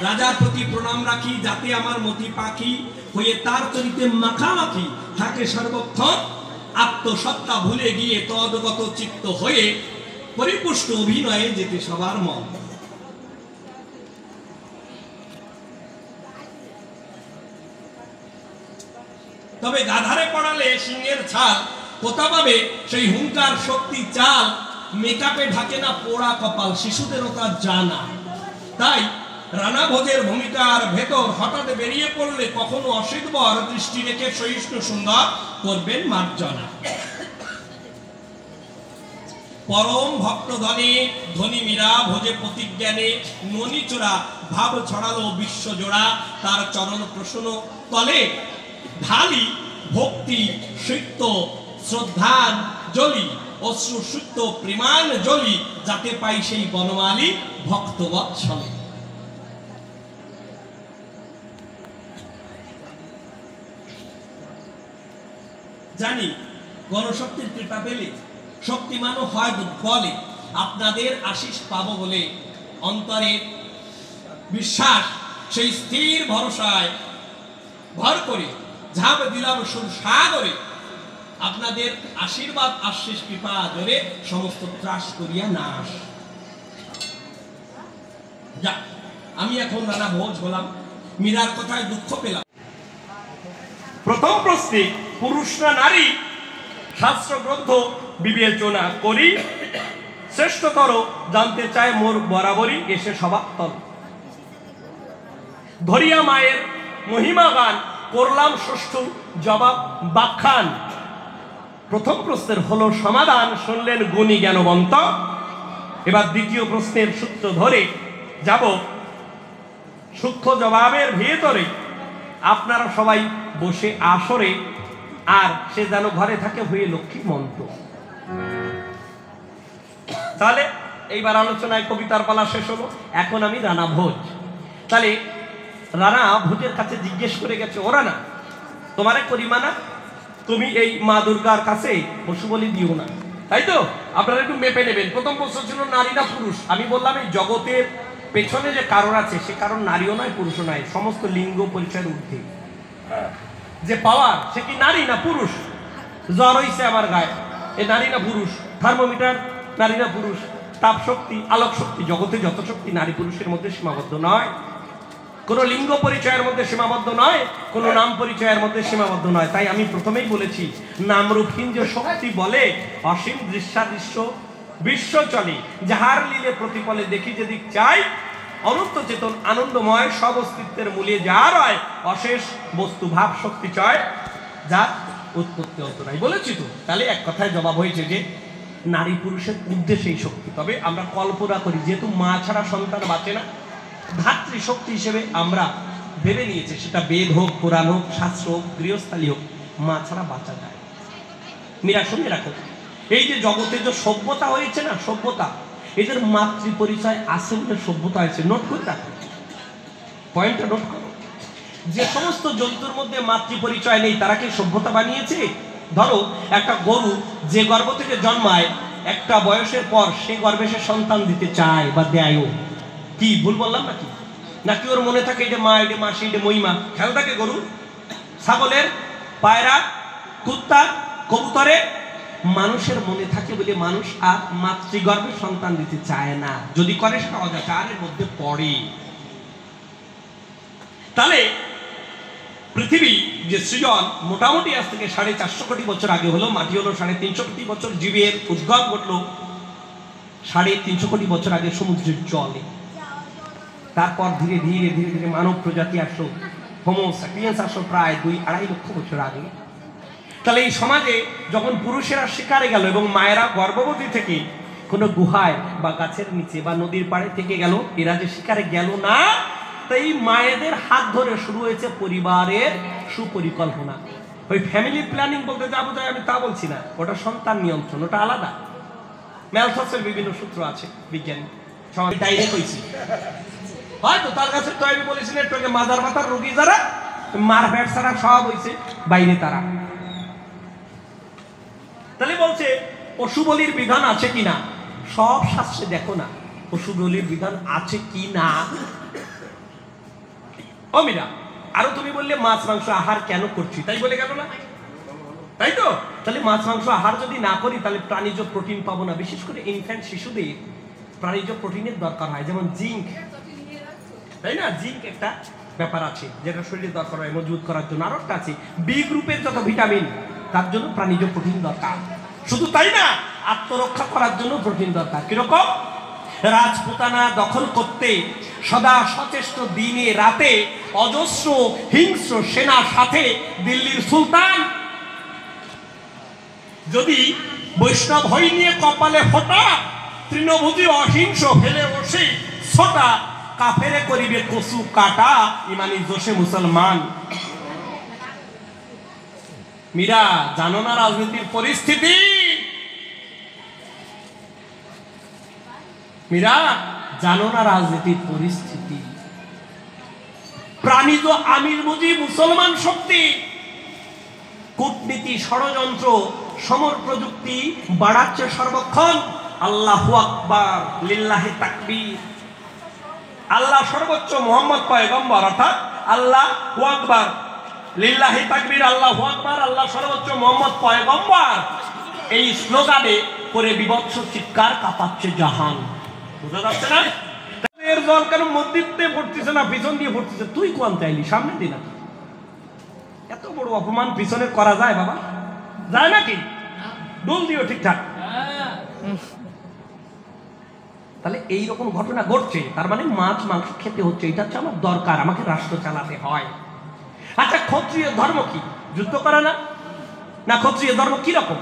রাজার প্রতি প্রণাম রাখি, যাতে আমার মতি পাখি হয়ে তার চরিতে মাখামাখি থাকে সর্বক্ষণ। আত্মসত্তা ভুলে গিয়ে তদগত চিত্ত হয়ে পরিপুষ্ট অভিনয়ে যেতে সবার মন। তবে গাধারে পড়ালে সিংহের ছাল, কোথা পাবে সেই হুঙ্কার শক্তি চাল? মেকআপে ঢাকে না পোড়া কপাল, শিশুদেরও তা জানা। তাই রানা ভোজের ভূমিকার ভেতর হঠাৎ বেরিয়ে পড়লে কখনো অসিতবর দৃষ্টি রেখে সহিষ্ণু সুন্দর করবেন মার্জনা। পরম ভক্ত ধনে ধনী মীরা ভোজে প্রতিজ্ঞানে ননিচোরা ভাব ছড়ালো বিশ্বজোড়া। তার চরণ প্রসন্ন তলে ঢালি ভক্তি সিক্ত শ্রদ্ধাঞ্জলি, অশ্রু সুক্ত প্রেমান জলি, যাতে পাই সেই বনমালী ভক্তবৎসলে। জানি গণশক্তির কৃপা পেলে শক্তিমানও হয় বলে, আপনাদের আশিস পাবো বলে অন্তরের বিশ্বাস সেই স্থির ভরসায় ভর করে ঝাঁপ দিলাম সাগরে। আপনাদের আশীর্বাদ আশিস কৃপা ধরে সমস্ত ত্রাস করিয়া নাশ। যা আমি এখন রানা ভোজ হলাম, মীরার কথায় দুঃখ পেলাম। প্রথম প্রশ্নে পুরুষ না নারী শাস্ত্র গ্রন্থ বিবেচনা করি, শ্রেষ্ঠতর জানতে চায় মোর বরাবরই এসে সবার তল। ধরিয়া মায়ের মহিমা গান করলাম সুষ্ঠু জবাব বাখ্যান। প্রথম প্রশ্নের হলো সমাধান, শুনলেন গুণী জ্ঞানবন্ত। এবার দ্বিতীয় প্রশ্নের সূত্র ধরে যাব সূক্ষ্ম জবাবের ভেতরে। আপনারা সবাই বসে আসরে, আর সে যেন ঘরে থাকে হয়ে লক্ষ্মী মন্ত্র। তাহলে এইবার আলোচনায় কবিতার পালা শেষ হলো। এখন আমি রানা ভোজ। তাহলে রানা ভোজের কাছে জিজ্ঞেস করে গেছে, ও রানা, তোমারে করিমা না, তুমি এই মা দুর্গার কাছে পশু বলি দিও না, তাই তো? আপনারা একটু মেপে নেবেন। প্রথম প্রশ্ন ছিল নারী না পুরুষ। আমি বললাম এই জগতের পেছনে যে কারণ আছে সে কারণ নারীও নয় পুরুষও নয়, সমস্ত লিঙ্গ পরিচয়ের ঊর্ধ্বে যে পাওয়ার সে কি নারী না পুরুষ? জ্বর হইছে আমার গায়ে, এ নারী না পুরুষ? থার্মোমিটার নারী না পুরুষ? তাপ শক্তি, আলোক শক্তি, জগতে যত শক্তি নারী পুরুষের মধ্যে সীমাবদ্ধ নয়, কোনো লিঙ্গ পরিচয়ের মধ্যে সীমাবদ্ধ নয়, কোনো নাম পরিচয়ের মধ্যে সীমাবদ্ধ নয়। তাই আমি প্রথমেই বলেছি নামরূপহীন যে শক্তি বলে অসীম দৃশ্যাদৃশ্য বিশ্ব চলে, যাহার লীলে প্রতিফলে দেখি যেদিক চাই, অনন্ত চেতন আনন্দময় সব অস্তিত্বের মূলে যার হয়, অশেষ বস্তু ভাব শক্তি চয় যা উৎপত্তি অন্তরাই। বলেছি তো, তাহলে এক কথায় জবাব হয়েছে যে নারী পুরুষের উদ্দেশ্যে এই শক্তি। তবে আমরা কল্পনা করি, যেহেতু মা ছাড়া সন্তান বাঁচে না, ধাত্রী শক্তি হিসেবে আমরা ভেবে নিয়েছি, সেটা বেদ হোক, কোরআন হোক, শাস্ত্র হোক, গৃহস্থালী হোক, মা ছাড়া বাঁচা যায়। মীরা শুনে রাখো, এই যে জগতে যে সভ্যতা হয়েছে না, সভ্যতা, এদের মাতৃ পরিচয় আছে বলে সভ্যতা হয়েছে। নোট করে রাখো, পয়েন্টটা নোট করো। যে সমস্ত জন্তুর মধ্যে মাতৃ পরিচয় নেই তারা কি সভ্যতা বানিয়েছে? ধরো একটা গরু যে গর্ভ থেকে জন্মায়, একটা বয়সের পর সে গর্ভে সে সন্তান দিতে চায় বা দেয়ও। কি ভুল বললাম নাকি? নাকি ওর মনে থাকে এটা মা, এটা মাসি, এটা মহিমা? খেয়াল থাকে গরু, ছাগলের, পায়রা, কুত্তা, কবুতরে। মানুষের মনে থাকে বলে মানুষ আর মাতৃগর্ভে সন্তান দিতে চায় না, যদি করে সেটা অজাচারের মধ্যে পড়ে। তাহলে পৃথিবী যে সৃজন মোটামুটি আজ থেকে 450 কোটি বছর আগে হলো, মাটি হলো 350 কোটি বছর, জীবের উদ্গম ঘটলো 350 কোটি বছর আগে সমুদ্রের জলে। তারপর ধীরে ধীরে ধীরে ধীরে মানব প্রজাতি আসলো, হোমো স্যাপিয়েন্স আসলো প্রায় 2-2.5 লক্ষ বছর আগে। তাহলে এই সমাজে যখন পুরুষেরা শিকারে গেল এবং মায়েরা গর্ভবতী থেকে কোনো গুহায় বা গাছের নিচে বা নদীর পাড়ে থেকে গেল, এরা যে শিকারে গেল না, তাই মায়েদের হাত ধরে শুরু হয়েছে পরিবারের সুপরিকল্পনা। ওই ফ্যামিলি প্ল্যানিং বলতে যা বোঝায় আমি তা বলছি না, ওটা সন্তান নিয়ন্ত্রণ, ওটা আলাদা। ম্যালথসের বিভিন্ন সূত্র আছে বিজ্ঞানী, সবাই ডাইরেক্ট হয়েছি। হয়তো তার কাছে তো আমি বলেছিলেন একটু আগে, মাজার মাথার রোগী যারা মারপ্যাট ছাড়া সব হয়েছে বাইরে তারা। তাহলে বলছে পশু বলির বিধান আছে কিনা, সব শাস্ত্রে দেখো না পশু বলির বিধান আছে কি না। ও মীরা, আরো তুমি বললে মাছ মাংস আহার কেন করছি, তাই বলে গেল না? তাই তো? তাহলে মাছ মাংস আহার যদি না করি তাহলে প্রাণীজ প্রোটিন পাবো না। বিশেষ করে ইনফ্যান্ট শিশুদের প্রাণীজ প্রোটিনের দরকার হয়, যেমন জিঙ্ক, তাই না? জিঙ্ক একটা ব্যাপার আছে যেটা শরীরে দরকার হয় মজবুত করার জন্য। আরো একটা আছে বি গ্রুপের যত ভিটামিন, তার জন্য প্রাণীজ প্রোটিন দরকার। শুধু তাই না, আত্মরক্ষা করার জন্য প্রোটিন দরকার। কিরকম? রাজপুতানা দখল করতে সদা সচেষ্ট দিনে রাতে অজস্র হিংস্র সেনার সাথে দিল্লির সুলতান যদি বৈষ্ণব হই নিয়ে কপালে ফোটা, তৃণভোজী অহিংস ফেলে বসে ছোটা, কাফেরে করিবে কসু কাটা, ইমানি জোশে মুসলমান। মীরা, জানো না রাজনীতির পরিস্থিতি? মীরা, জানো না রাজনীতির পরিস্থিতি? প্রাণীজ আমির বুঝি মুসলমান শক্তি, কূটনীতি, ষড়যন্ত্র, সমর প্রযুক্তি বাড়াচ্ছে সর্বক্ষণ। আল্লাহু আকবার, লিল্লাহি তাকবীর। আল্লাহ সর্বোচ্চ, মুহাম্মদ পয়গম্বর, অর্থাৎ আল্লাহু আকবার, লিল্লাহি তাকবীর, আল্লাহু আকবার, আল্লাহ সর্বোচ্চ, মুহাম্মদ পয়গম্বর, এই স্লোগানে করে বিভৎস চিৎকার কাঁপাচ্ছে জাহান। বুঝা যাচ্ছে না? এর জল কেন মসজিদে পড়তেছে না, পিছন দিয়ে পড়তেছে? তুই কোন চাইলি, সামনে দিনা। এত বড় অপমান পিছনে করা যায় বাবা? যায় নাকি? দোল দিও ঠিকঠাক। তাহলে এইরকম ঘটনা ঘটছে, তার মানে মাছ মাংস খেতে হচ্ছে, এটা হচ্ছে আমার দরকার, আমাকে রাষ্ট্র চালাতে হয়। আচ্ছা, ক্ষত্রিয় ধর্ম কি? যুদ্ধ করা না? না, ক্ষত্রিয় ধর্ম কি রকম?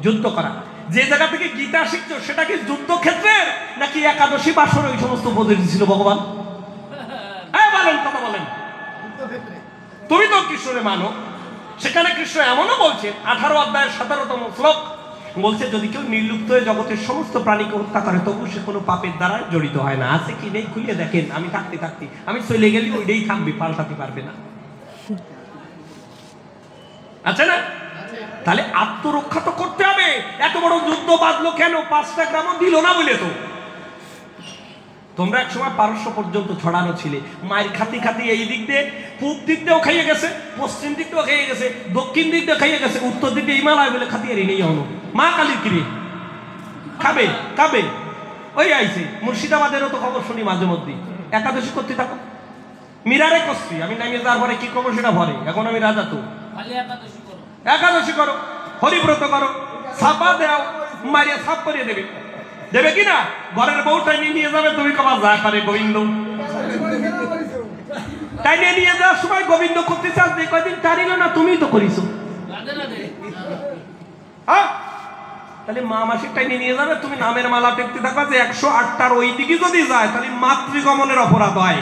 যুদ্ধ করা। যে জায়গা থেকে গীতা শিখছো সেটা কি যুদ্ধক্ষেত্রের নাকি একাদশী বাসর ওই সমস্ত উপদেশ দিয়েছিল ভগবান? বলেন, কথা বলেন। তুমি তো কৃষ্ণরে মানো, সেখানে কৃষ্ণ এমনও বলছেন 18 অধ্যায়ের 17তম শ্লোক বলছে, যদি কেউ নির্লুপ্ত হয়ে জগতের সমস্ত প্রাণীকে হত্যা করে তবু সে কোনো পাপের দ্বারা জড়িত হয় না। আছে কি নেই খুলিয়ে দেখেন, আমি থাকতে থাকতে আমি চলে গেলে ওইটাই থাকবে, পাল্টাতে পারবে না। আচ্ছা না? তাহলে আত্মরক্ষা তো করতে হবে। এত বড় যুদ্ধ বাঁধলো কেন? 5টা গ্রামও দিল না বলে তো। তোমরা এক সময় পারস্য পর্যন্ত ছড়ানো ছিলে, মায়ের খাতি খাতি এই দিক দিয়ে পূব দিক দিয়েও খাইয়ে গেছে, পশ্চিম দিক দিয়েও খাইয়ে গেছে, দক্ষিণ দিক দিয়ে খাইয়ে গেছে, উত্তর দিক দিয়ে হিমালয় বলে খাতিয়ে নেই হলো। মা কালীর কিরে খাবে খাবে। ওই আইছে মুর্শিদাবাদেরও তো খবর শুনি মাঝে মধ্যে, একাদশী করতে থাকো। মীরারে করছি আমি, নামিয়ে যাওয়ার পরে কি করবো সেটা ভরে। এখন আমি রাজা, তো একাদশী করো, হরিব্রত করো, ছাপা দেও, মারিয়া ছাপ করিয়ে দেবে। দেবে কিনা? ঘরের বউটা নিয়ে যাবে, তুমি কবা যা পারে গোবিন্দ। তাই নিয়ে যাওয়ার সময় গোবিন্দ করতে চাস, যে কয়দিন টানিল না, তুমি তো করিছো। তাহলে মা মাসিকটাই নিয়ে যাবে, তুমি নামের মালা দেখতে থাকবা যে 108টার ওই দিকে যদি যায় তাহলে মাতৃগমনের অপরাধ হয়।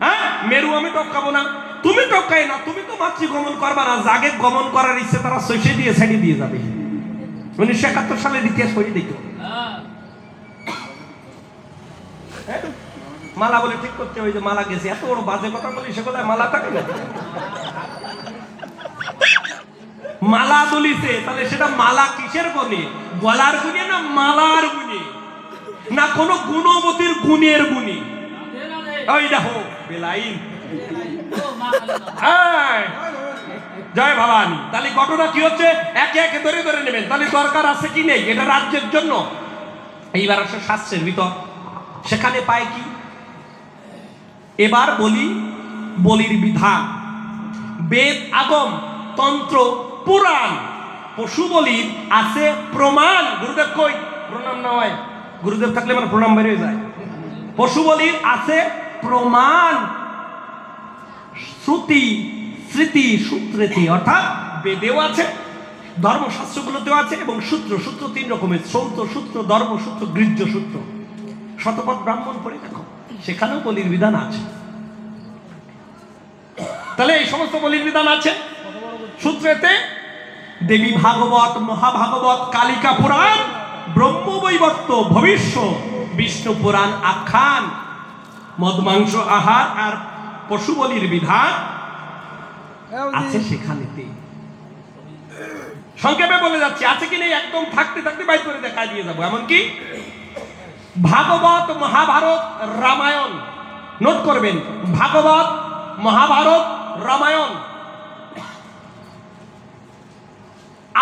হ্যাঁ, মেরু আমি টপকাবো না, তুমি টপকাই না, তুমি তো মাতৃগমন করবা না। যাকে গমন করার ইচ্ছে তারা সইসে দিয়ে ছেড়ে দিয়ে যাবে। 1971 সালের ইতিহাস পড়ে দেখো। মালা বলে ঠিক করতে, ওই যে মালা গেছে, এত বড় বাজে কথা বলি, সেগুলো মালা থাকে না। মালা দলিতে, তাহলে সেটা মালা কিসের গুণে? গলার গুণে না মালার গুণে? না কোনো গুণবতীর গুণের গুণে? ওই দেখো বেলাইন। জয় ভবানী। তাহলে ঘটনা কি হচ্ছে? একে একে ধরে ধরে নেবেন। তাহলে দরকার আছে কি নেই? এটা রাজ্যের জন্য। এইবার আসে শাস্ত্রের ভিতর, সেখানে পায় কি? এবার বলি, বলির বিধান, বেদ, আগম, তন্ত্র, পুরাণ, পশু বলির আছে প্রমাণ। গুরুদেব কই? প্রণাম না হয়, গুরুদেব থাকলে আমার প্রণাম বেরিয়ে যায়। পশু বলির আছে প্রমাণ, শ্রুতি, স্মৃতি, সূত্রেতে, অর্থাৎ বেদেও আছে, ধর্মশাস্ত্রগুলোতেও আছে, এবং সূত্র। সূত্র 3 রকমের, শ্রৌত সূত্র, ধর্মসূত্র, গৃহ্য সূত্র। শতপথ ব্রাহ্মণ পড়ে দেখো, সেখানেও বলির বিধান আছে। তাহলে এই সমস্ত বলির বিধান আছে সূত্রেতে। দেবী ভাগবত, মহাভাগবত, কালিকা পুরাণ, ব্রহ্মবৈবর্ত, ভবিষ্য, বিষ্ণু পুরাণ আখ্যান, মদ মাংস আহার আর পশু বলির বিধান আছে সেখানেতে। সংক্ষেপে বলে যাচ্ছি, আছে কি নেই একদম থাকতে থাকতে বাইর করে দেখায় দিয়ে যাবো। এমনকি ভাগবত, মহাভারত, রামায়ণ নোট করবেন, ভাগবত, মহাভারত, রামায়ণ,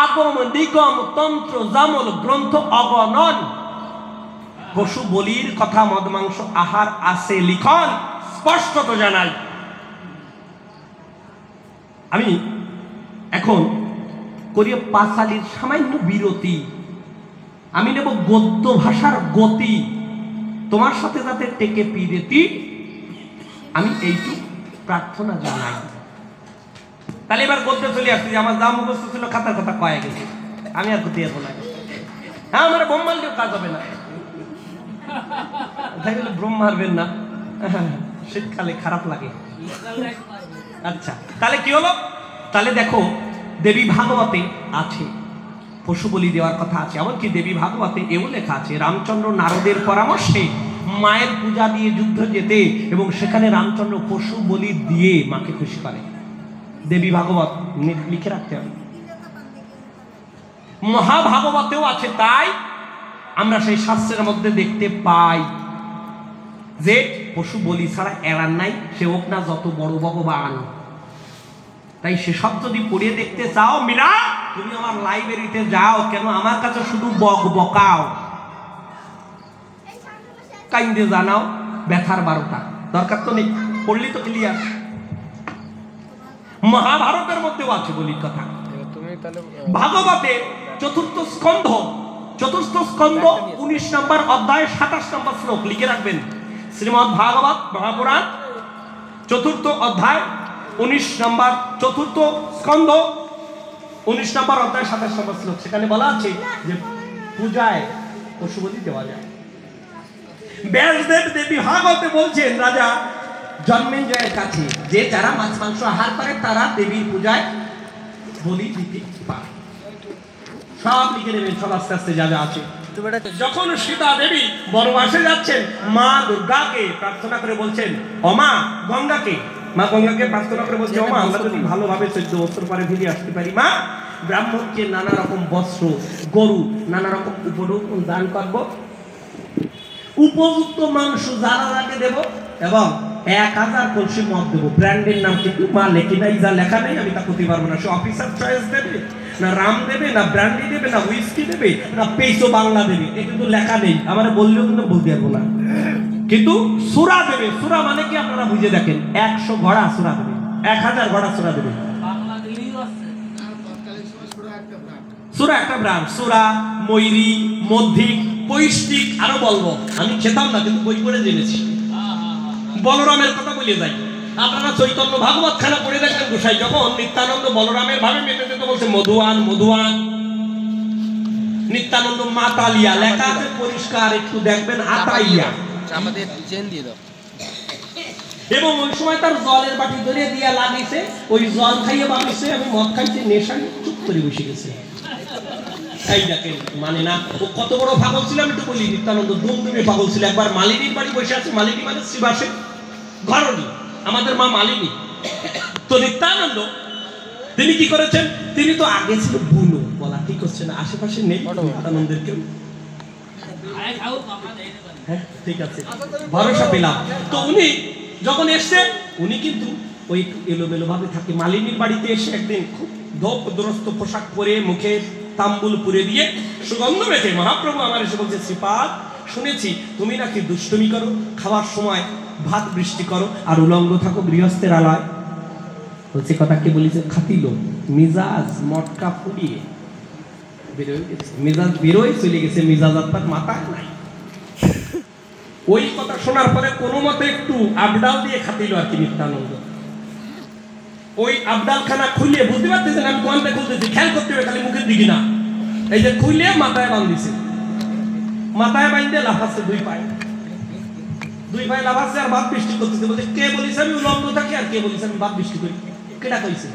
আগম নিগম তন্ত্র জামল গ্রন্থ অগণন। পশু বলির কথা মদ মাংস আহার আছে লিখন স্পষ্টত জানাই। আমি এখন করিয়ে পাঁচালির সামান্য বিরতি, আমি নেব গদ্য ভাষার গতি, তোমার সাথে যাতে টেকে পিরেতি, আমি এইটুকু প্রার্থনা জানাই। তাহলে এবার গদ্যে চলে আসছি, আমার যা মুখস্থ ছিল খাতার কথা কয়ে গেছে, আমি আর গতি এখন হ্যাঁ আমার বোম মারলেও কাজ হবে না, তাই বলে ব্রহ্ম মারবেন না, শীতকালে খারাপ লাগে। আচ্ছা তাহলে কি হলো, তাহলে দেখো দেবী ভাগবতে আছে পশু বলি দেওয়ার কথা আছে, এমনকি দেবী ভাগবতে এও লেখা আছে রামচন্দ্র নারদের পরামর্শে মায়ের পূজা দিয়ে যুদ্ধ যেতে এবং সেখানে রামচন্দ্র পশু বলি দিয়ে মাকে খুশি করে। দেবী ভাগবত লিখে রাখতে হবে। মহাভাগবতেও আছে, তাই আমরা সেই শাস্ত্রের মধ্যে দেখতে পাই যে পশু বলি ছাড়া এড়ার নাই, সে হোক না যত বড় ভগবান। তাই সেসব যদি পড়িয়ে দেখতে চাও মীরা, তুমি আমার লাইব্রেরিতে যাও, কেন আমার কাছে শুধু বক বকাও, কাইন্দে জানাও ব্যথার 12টা, দরকার তো নেই, পড়লি তো ক্লিয়ার। মহাভারতের মধ্যেও আছে বলির কথা। ভাগবতে চতুর্থ স্কন্ধ 19 নম্বর অধ্যায় 27 নম্বর শ্লোক লিখে রাখবেন। শ্রীমদ্ ভাগবত মহাপুরাণ 4th অধ্যায় 19 নম্বর, 4th স্কন্ধ 19 নম্বর অধ্যায় 27 নম্বর শ্লোক। সেখানে বলা আছে যে পূজায় পশু বলি দেওয়া যায়। ব্যাসদেব দেবী ভাগবতে বলছেন রাজা জন্মেঞ্জয়ের কাছে যে যারা মাছ মাংস আহার করে তারা দেবীর পূজায় বলি দিতে পারে। সব লিখে নেবেন, সব আস্তে আস্তে যা যা আছে। যখন সীতা দেবী বনবাসে যাচ্ছেন, মা দুর্গাকে প্রার্থনা করে বলছেন, অমা গঙ্গাকে, মা গঙ্গাকে প্রার্থনা করে বলছে, অমা আমরা যদি ভালোভাবে 14 বছর পরে ফিরে আসতে পারি, মা ব্রাহ্মণকে নানা রকম বস্ত্র, গরু, নানা রকম উপঢৌকন দান করব, উপযুক্ত মাংস যারাকে দেব এবং 1000 কলসি মদ দেবো। ব্র্যান্ডের নাম কিন্তু মা লেখি নাই, যা লেখা নেই আমি তা করতে পারবো না। সে অফিসার চয়েস দেবে, না রাম দেবে, না ব্র্যান্ডি দেবে, না হুইস্কি দেবে, না পেইসো বাংলা দেবে, এ কিন্তু লেখা নেই, আমার বললেও কিন্তু বলতে পারবো না। কিন্তু সুরা দেবে। সুরা মানে কি আপনারা বুঝে দেখেন, 100 ঘোড়া সুরা দেবে, 1000 ঘোড়া সুরা দেবে। সুরা একটা ব্রান্ড, সুরা, ময়ূরী, মধ্যিক, পৈষ্টিক, আরো বলবো, আমি খেতাম না কিন্তু বই পড়ে জেনেছি। বলরামের কথা বলে যাই, আপনারা চৈতন্য ভাগবত খানা পড়ে দেখেন, গোসাই যখন নিত্যানন্দ বলরামের ভাবে মেতে যেতে বলছে মধুয়ান মধুয়ান, নিত্যানন্দ মাতালিয়া লেখা আছে পরিষ্কার, একটু দেখবেন আতাইয়া আমাদের চেন দিয়ে দাও। এবং ওই সময় তার জলের বাটি ধরে দিয়া লাগিয়েছে, ওই জল খাইয়ে বানিয়েছে আমি মদ খাইছি, নেশায় চুপ করে বসে গেছে। এই দেখেন মানে না, ও কত বড় পাগল ছিল আমি তো বলি। নিত্যানন্দ দুমদুমে পাগল ছিল। একবার মালিনীর বাড়ি বসে আছে, মালিনী মানে শ্রীবাসে ঘরণী, আমাদের মা মালিনী। তো নিত্যানন্দ তিনি কি করেছেন, তিনি তো আগে ছিল বুনো, বলা ঠিক হচ্ছে না, আশেপাশে নেই নিত্যানন্দের কেউ। হ্যাঁ ঠিক আছে, ভরসা পেলাম। তো উনি যখন এসছে, উনি কিন্তু ওই এলোমেলো ভাবে থাকে। মালিনীর বাড়িতে এসে একদিন খুব ধোপদ্রস্ত পোশাক পরে, মুখে তাম্বুল পুরে দিয়ে, সুগন্ধ মেখে মহাপ্রভু আমার এসে বলছে, শ্রীপাদ শুনেছি তুমি নাকি দুষ্টুমি করো, খাওয়ার সময় ভাত বৃষ্টি করো, আর উলঙ্গ থাকো গৃহস্থের আলয়। বলছে কথা কে বলেছে, খাতিল মিজাজ মটকা ফুলিয়ে বেরোয় গেছে, মিজাজ বেরোয় চলে গেছে, মিজাজ আপনার মাথায় নাই। ওই কথা শোনার পরে কোনো মতে একটু আবডাল দিয়ে খাতিল আর কি নিত্যানন্দ। ওই আবডাল খানা খুলে, বুঝতে পারতেছেন আমি কোনটা খুলতেছি, খেয়াল করতে হবে খালি মুখের দিকে না, এই যে খুলে মাথায় বাঁধিছে, মাথায় বাঁধতে লাফাচ্ছে দুই পায়ে লাফাচ্ছে আর ভাত বৃষ্টি করতেছে। বলছে কে বলিস আমি উলঙ্গ থাকি, আর কে বলিস আমি ভাত বৃষ্টি করি, কেটা কইছে?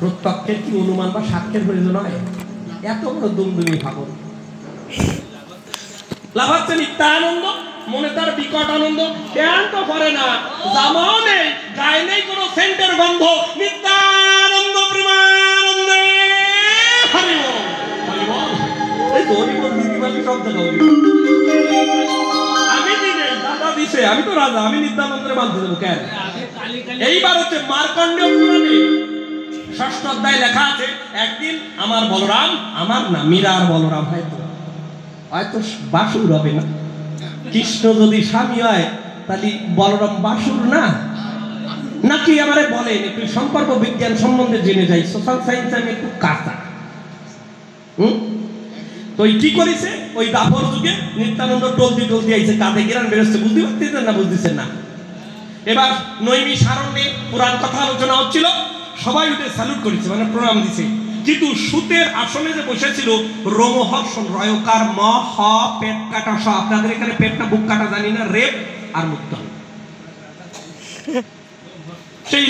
প্রত্যক্ষের কি অনুমান বা সাক্ষ্যের প্রয়োজন হয়? এত বড় দুমদুমি পাগল লাফাচ্ছে নিত্যানন্দ, মনে তার বিকট আনন্দ, ধ্যান তো করে না, জামাও নেই, গায়ে নেই কোনো সেন্টের গন্ধ। নিত্যানন্দ প্রেমানন্দে হরি বল, হরি বল, এই তো হরি বল দিদি বলি সব জায়গা হরি। আমি দিনে দাদা দিছে আসছে, আমি তো রাজা, আমি নিত্যানন্দের মানতে দেবো কেন? এইবার হচ্ছে মার্কণ্ডেয় পুরাণে 6ষ্ঠ অধ্যায় লেখা আছে, একদিন আমার বলরাম, আমার না মীরার বলরাম হয়তো বাসুর হবে না। কৃষ্ণ যদি স্বামী হয় তাহলে বলরাম বাসুর না নাকি? আমারে বলেন একটু সম্পর্ক বিজ্ঞান সম্বন্ধে জেনে যাই, সোশ্যাল সায়েন্স আমি একটু কাঁচা। তো কি করেছে ওই দাপর যুগে নিত্যানন্দ টলতি আইছে, কাঁধে গিরান বেরোচ্ছে, বুঝতে পারতেছেন না? বুঝতেছেন না? এবার নৈমি সারণ্যে পুরাণ কথা আলোচনা হচ্ছিল, সবাই উঠে স্যালুট করেছে, মানে প্রণাম দিছে। কিন্তু সুতের আসনে যে বসেছিল রোমহর্ষণ রয়কার ম হ পেট কাটা স, আপনাদের এখানে পেট না বুক কাটা জানি না, রেপ আর মুক্ত। সেই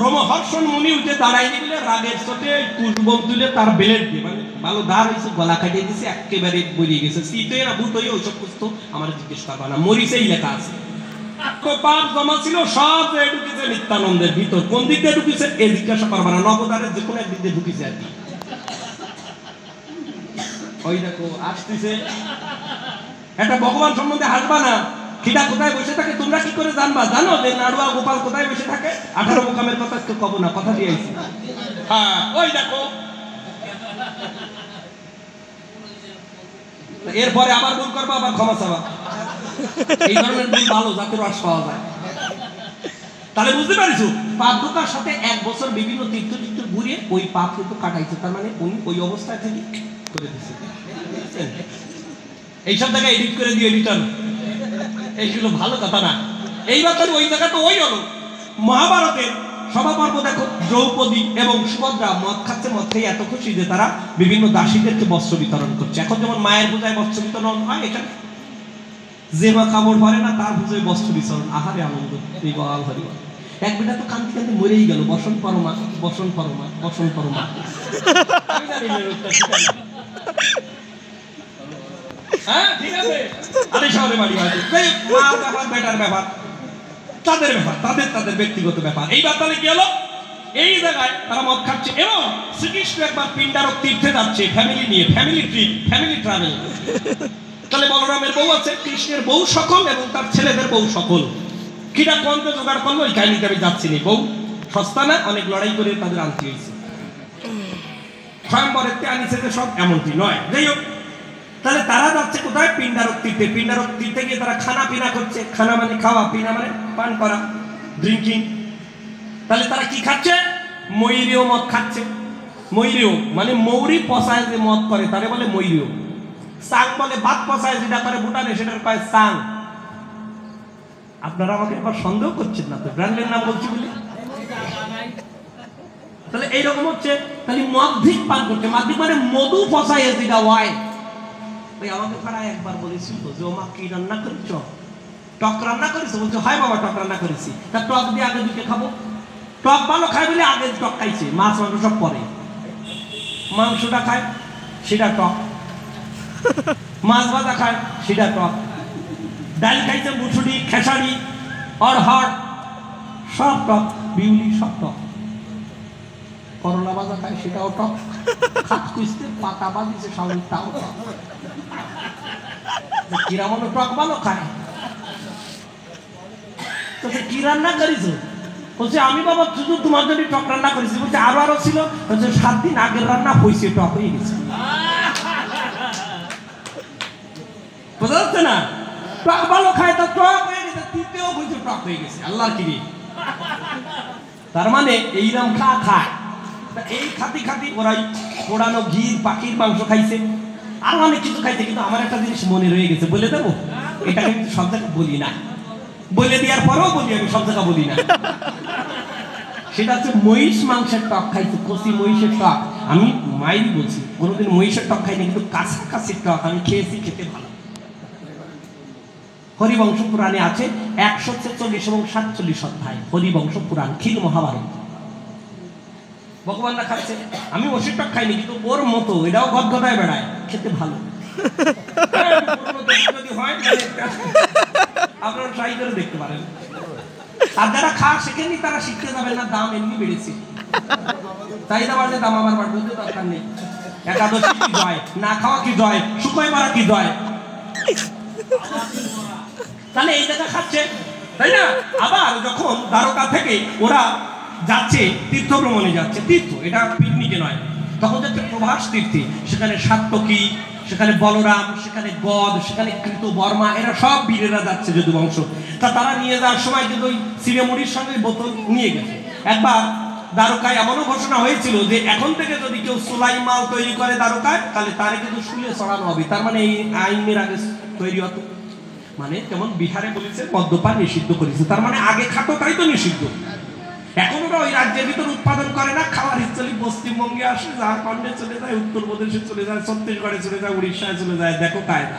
রোমহর্ষণ মুনি উঠে দাঁড়াইনি বলে রাগের চোটে কুশবম তুলে তার বেলেট দিয়ে, মানে ভালো দাঁড় হয়েছে, গলা কাটিয়ে দিয়েছে, একেবারে বলিয়ে গেছে। শীতে না ভূত হয়ে ওইসব করতো, আমার জিজ্ঞেস করবা না, মরিচেই লেখা আছে। পাপ জমা ছিল সব ঢুকেছে নিত্যানন্দের ভিতর। কোন দিক দিয়ে ঢুকেছে এ জিজ্ঞাসা করবা না, নবদারের যে কোনো একদিক দিয়ে ঢুকেছে আর কি। ওই দেখো আসতেছে, একটা ভগবান সম্বন্ধে হাসবা না। খিদা কোথায় বসে থাকে তোমরা কি করে জানবা? জানো যে নাড়ুয়া গোপাল কোথায় বসে থাকে? 18 মোকামের কথা তো কব না, কথা দিয়ে আইছি। হ্যাঁ ওই দেখো, এরপরে আবার ভুল করবা, আবার ক্ষমা চাওয়া। এই ধরনের ভুল ভালো, যাতে রস পাওয়া যায়। তাহলে বুঝতে পারিছো, পাপ ঢোকার সাথে 1 বছর বিভিন্ন তীর্থ ঘুরিয়ে ওই পাপ কিন্তু কাটাইছে। তার মানে উনি ওই অবস্থায় থেকে করে দিচ্ছে। এইসব জায়গায় এডিট করে দিয়ে রিটার্ন, এইগুলো ভালো কথা না। এইবার তাহলে ওই জায়গা তো ওই হলো। মহাভারতের সভাপর্ব দেখো, দ্রৌপদী এবং সুভদ্রা মদ খাচ্ছে, মদ খেয়ে এত খুশি যে তারা বিভিন্ন দাসীদেরকে বস্ত্র বিতরণ করছে। এখন যেমন মায়ের পূজায় বস্ত্র বিতরণ হয়, এখানে যে মা কাপড় পরে না তার পূজায় বস্ত্র বিতরণ। আহারে আনন্দ, এই বল হরি। এক বেটা তো কান্তি কান্তি মরেই গেল, বসন পরমা, বসন পরমা, বসন পরমা। হ্যাঁ ঠিক আছে, আরে শহরে বাড়ি আছে, মার ব্যাপার, বেটার ব্যাপার, তাদের ব্যাপার, তাদের ব্যক্তিগত ব্যাপার। এইবার তাহলে কি হলো, এই জায়গায় তারা মদ খাচ্ছে এবং শ্রীকৃষ্ণ একবার পিণ্ডারক তীর্থে যাচ্ছে ফ্যামিলি নিয়ে, ফ্যামিলি ট্রিপ, ফ্যামিলি ট্রাভেল। তাহলে বলরামের বউ আছে, কৃষ্ণের বউ সকল এবং তার ছেলেদের বউ সকল। কিরা কন্তে জোগাড় করলো এই কাহিনীতে আমি যাচ্ছি না, বউ সস্তা না, অনেক লড়াই করে তাদের আনতে হয়েছে। স্বয়ম্বরেতে আনিছে যে সব এমনটি নয়। যাই হোক, তাহলে তারা যাচ্ছে কোথায়? পিণ্ডারক তীর্থে। পিণ্ডারক তীর্থে গিয়ে তারা খানা পিনা করছে। খানা মানে খাওয়া, পিনা মানে পান করা, ড্রিঙ্কিং। তাহলে তারা কি খাচ্ছে? ময়ূরীয় মদ খাচ্ছে। ময়ূরীয় মানে মৌরি পচায় যে মদ করে তারে বলে ময়ূরীয়। সাং বলে ভাত পচায় যেটা করে ভুটানে, সেটার কয় সাং। আপনারা আমাকে এবার সন্দেহ করছেন না তো, ব্র্যান্ডের নাম বলছি বলে? তাহলে এইরকম হচ্ছে, তাহলে মদ্ভিক পান করছে। মদ্ভিক মানে মধু পচায় যেটা ওয়াইন। আমাকে পাড়ায় একবার বলেছিল যে ও মা কি রান্না করেছ? টক রান্না করেছো? বলছো হয় বাবা টক রান্না করেছি। তা টক দিয়ে আগে দুটো খাবো। টক ভালো খায় বলে আগে টক খাইছে, মাছ মাংস সব পরে। মাংসটা খায় সেটা টক, মাছ ভাজা খায় সেটা টক, ডাল খাইছে মুসুরি, খেসারি, অড়হর সব টক, বিউলি সব টক। করলা ভাজা খায় সেটাও টক, খাত কুইতে পাতা বাজিছে সাউল তাও টক। কিরা মনে টক ভালো খায়, তো কি রান্না করিস? বলছে আমি বাবা শুধু তোমার জন্য টক রান্না করেছি। বলছে আরো ছিল, বলছে 7 দিন আগের রান্না হয়েছে, টক হয়ে গেছে। বোঝা যাচ্ছে না? টক ভালো খায় তো টক হয়ে গেছে, তৃতীয় বলছে টক হয়ে গেছে। আল্লাহ কি, তার মানে এইরকম খায়। এই খাতি খাতি ওরাই পোড়ানো ঘি, পাখির মাংস খাইছে, আর অনেক কিছু খাইছে। কিন্তু আমার একটা জিনিস মনে রয়ে গেছে, বলে দেবো? এটা কিন্তু সব জায়গায় বলি না, বলে দেওয়ার পরেও বলি আমি, সব জায়গা বলি না। সেটা হচ্ছে মহিষ মাংসের টক খাইছে, কচি মহিষের টক। আমি মাইরি বলছি, কোনোদিন মহিষের টক খাইনি, কিন্তু কাছাকাছি টক আমি খেয়েছি, খেতে ভালো। হরিবংশ পুরাণে আছে 146 এবং 47 অধ্যায় হরিবংশ পুরাণ, ক্ষীর মহাভারত। ভগবানরা খাচ্ছে, আমি মহিষের টক খাইনি, কিন্তু ওর মতো এটাও গদগদায় বেড়ায়, খেতে ভালো। যদি হয় আপনারা ট্রাই করে দেখতে পারেন। আর যারা খাওয়া শেখেননি তারা শিখতে যাবেন না, দাম এমনি বেড়েছে। চাহিদা বাড়লে দাম আমার বাড়বে, দরকার নেই। একাদশী কি জয়, না খাওয়া কি জয়, শুকোয় মারা কি জয়। তাহলে এই জায়গা খাচ্ছে, তাই না? আবার যখন দ্বারকা থেকে ওরা যাচ্ছে তীর্থ ভ্রমণে যাচ্ছে, তীর্থ এটা পিকনিকে নয়, তখন যাচ্ছে প্রভাস তীর্থে, সেখানে সাত্যকী, সেখানে বলরাম, সেখানে গদ, সেখানে কৃতবর্মা, এরা সব বীরেরা যাচ্ছে যদুবংশ। তারা নিয়ে যাওয়ার সময় কিন্তু ওই সিনেমুড়ির সঙ্গে বোতল নিয়ে গেছে। একবার দ্বারকায় এমনও ঘোষণা হয়েছিল যে এখন থেকে যদি কেউ সোলাই মাল তৈরি করে দ্বারকায়, তাহলে তারে কিন্তু শুলে চড়ানো হবে। তার মানে এই আইনের আগে তৈরি হতো, মানে যেমন বিহারে বলেছে মদ্যপান নিষিদ্ধ করেছে, তার মানে আগে খাতো তাই তো নিষিদ্ধ। এখন ওরা ওই রাজ্যের ভিতর উৎপাদন করে না, খাওয়ার ইচ্ছালি পশ্চিমবঙ্গে আসে, ঝাড়খণ্ডে চলে যায়, উত্তরপ্রদেশে চলে যায়, ছত্তিশগড়ে চলে যায়, উড়িষ্যায় চলে যায়। দেখো কায়দা,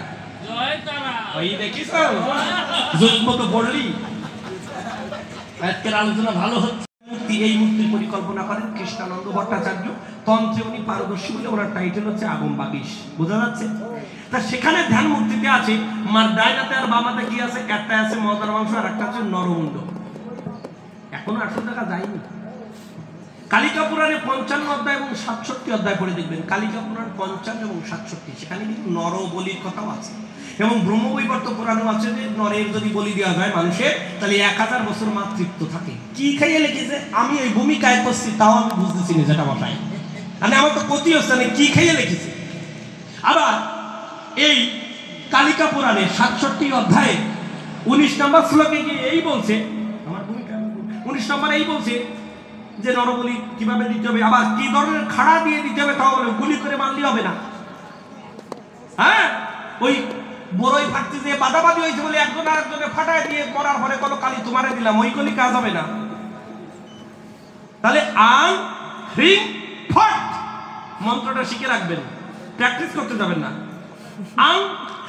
ওই দেখিস জন্ম তো পড়লি। আজকের আলোচনা ভালো হচ্ছে। এই মূর্তির পরিকল্পনা করেন কৃষ্ণানন্দ ভট্টাচার্য, তন্ত্রে উনি পারদর্শী বলে ওনার টাইটেল হচ্ছে আগম বাগীশ, বোঝা যাচ্ছে? তা সেখানে ধ্যান মূর্তিতে আছে মার ডাইনাতে আর বামাতে কি আছে, একটা আছে মদার মাংস আর একটা আছে নরমুণ্ড। এখনো 800 টাকা যায়নি। কালিকা পুরাণে 55 অধ্যায় এবং 67 অধ্যায় পড়ে দেখবেন, কালিকা পুরাণ 55 এবং 67, সেখানে কিন্তু নর বলির কথাও আছে। এবং ব্রহ্মবৈবর্ত পুরাণেও আছে যে নরের যদি বলি দেওয়া যায় মানুষের, তাহলে 1000 বছর মাতৃত্ব থাকে। কি খাইয়ে লিখেছে আমি ওই ভূমিকায় করছি, তাও আমি বুঝতেছি না যেটা বসাই, মানে আমার তো ক্ষতি হচ্ছে না, কি খাইয়ে লিখেছে। আবার এই কালিকা পুরাণে 67 অধ্যায়ে 19 নম্বর শ্লোকে গিয়ে এই বলছে, আমার ভূমিকা 19 নম্বর এই বলছে যে নরবলি কিভাবে দিতে হবে, আবার কি ধরনের খাড়া দিয়ে দিতে হবে তাও বলে, গুলি করে মারলে হবে না। হ্যাঁ, ওই বড়ই ফাটতে যে বাদাবাদি হয়েছে বলে একজন আরেকজনে ফাটায় দিয়ে মরার পরে কোনো কালি তোমারে দিলাম, ওই গুলি কাজ হবে না। তাহলে আং হ্রিং ফট মন্ত্রটা শিখে রাখবেন, প্র্যাকটিস করতে যাবেন না। আং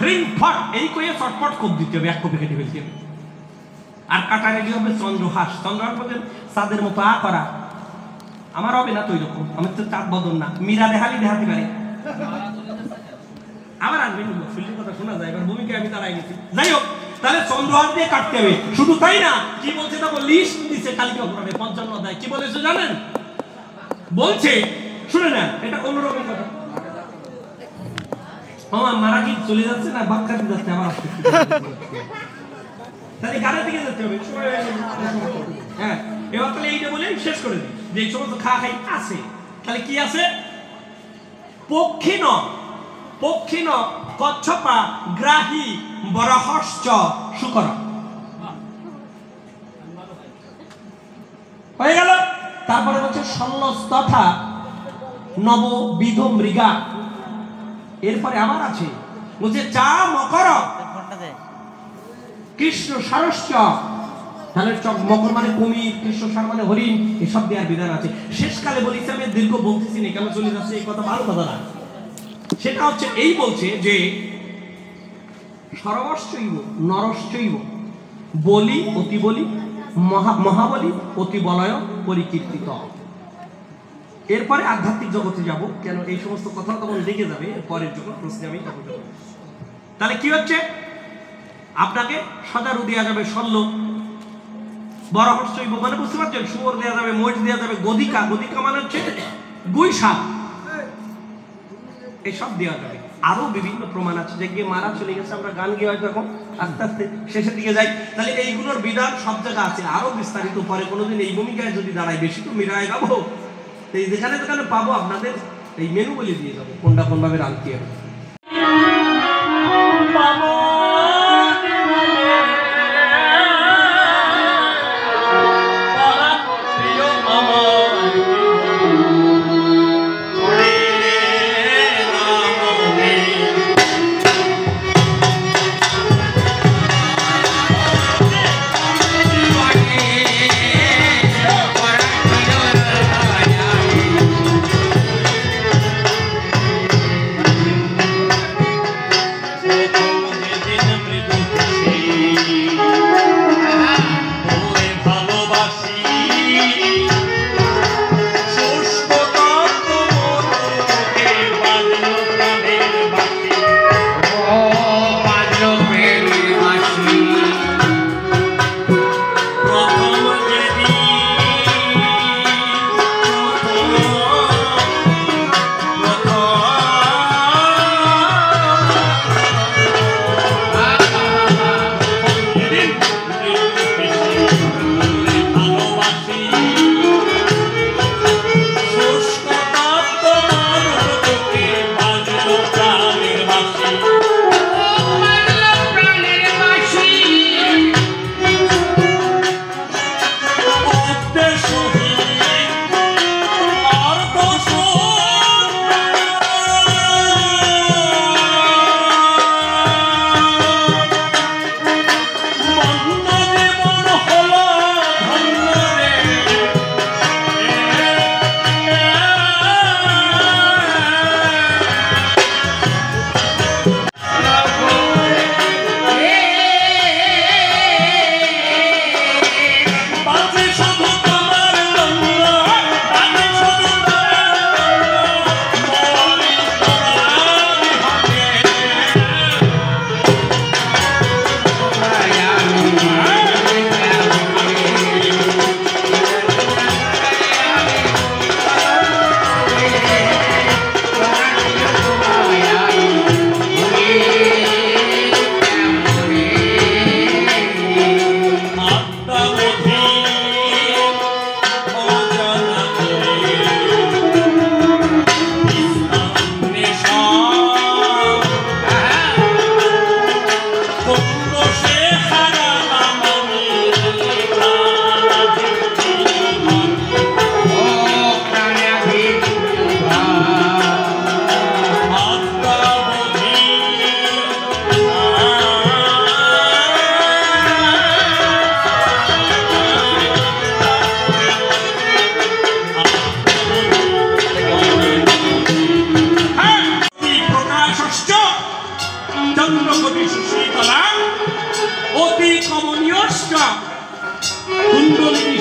হ্রিং ফট এই কইয়ে চটপট কোপ দিতে হবে, এক কোপে কেটে ফেলতে হবে। আর কাটা রেডি হবে চন্দ্রহাস, চন্দ্রহাস বলছেন চাঁদের মতো আ করা, আমার হবে না তো ওই রকম, আমি তো চাঁদ বদল না, মীরা দেখালি দেখাতে পারে। আবার আনবেন ফিল্ডের কথা শোনা যায়, এবার ভূমিকা আমি তারাই গেছি। যাই হোক, তাহলে চন্দ্রহাস দিয়ে কাটতে হবে। শুধু তাই না, কি বলছে দেখো, লিস্ট দিচ্ছে কালিকা পুরাণে 55 অধ্যায়, কি বলেছে জানেন? বলছে, শুনে না, এটা অন্যরকম কথা। আমার মারা কি চলে যাচ্ছে না বাক্কা দিতে যাচ্ছে, আবার আসছে, তাহলে গানের দিকে যেতে হবে। হ্যাঁ, এবার তাহলে এইটা বলে শেষ করে দিই যে এই সমস্ত খাওয়া খাই আছে। তাহলে কি আছে? পক্ষিণ পক্ষিণ কচ্ছপা গ্রাহী বরহশ্চ শুকর হয়ে গেল। তারপরে হচ্ছে সল্লস তথা নববিধ মৃগা। এরপরে আবার আছে বলছে চা মকর কৃষ্ণ সারস্য, তাহলে মকর মানে কুমির, কৃষ্ণ সার মানে হরিণ, এসব দেওয়ার বিধান আছে। শেষকালে বলিস আমি দীর্ঘ বলতেছি না, কেন চলে যাচ্ছে এই কথা, ভালো কথা না। সেটা হচ্ছে এই বলছে যে সরবশ্চৈব নরশ্চৈব বলি অতি বলি মহাবলী অতি বলয় পরিকীর্তিত। এরপরে আধ্যাত্মিক জগতে যাব, কেন এই সমস্ত কথা তখন দেখে যাবে পরের যখন প্রশ্নে আমি তখন যাব। তাহলে কি হচ্ছে, আপনাকে সজারু দেওয়া যাবে, শল্য বরহশ্চৈব মানে বুঝতে পারছেন, শুয়োর দেওয়া যাবে, মহিষ দেওয়া যাবে, গদিকা, গদিকা মানে হচ্ছে গুই সাপ, এসব দেওয়া যাবে। আরো বিভিন্ন প্রমাণ আছে, যে গিয়ে মারা চলে গেছে, আমরা গান গিয়ে হয়তো এখন আস্তে আস্তে শেষের দিকে যাই। তাহলে এইগুলোর বিধান সব জায়গা আছে, আরো বিস্তারিত পরে কোনোদিন এই ভূমিকায় যদি দাঁড়াই, বেশি তো মিরায় গাবো, এই যেখানে যেখানে পাবো আপনাদের এই মেনু বলে দিয়ে যাবো কোনটা কোন ভাবে রাখতে হবে।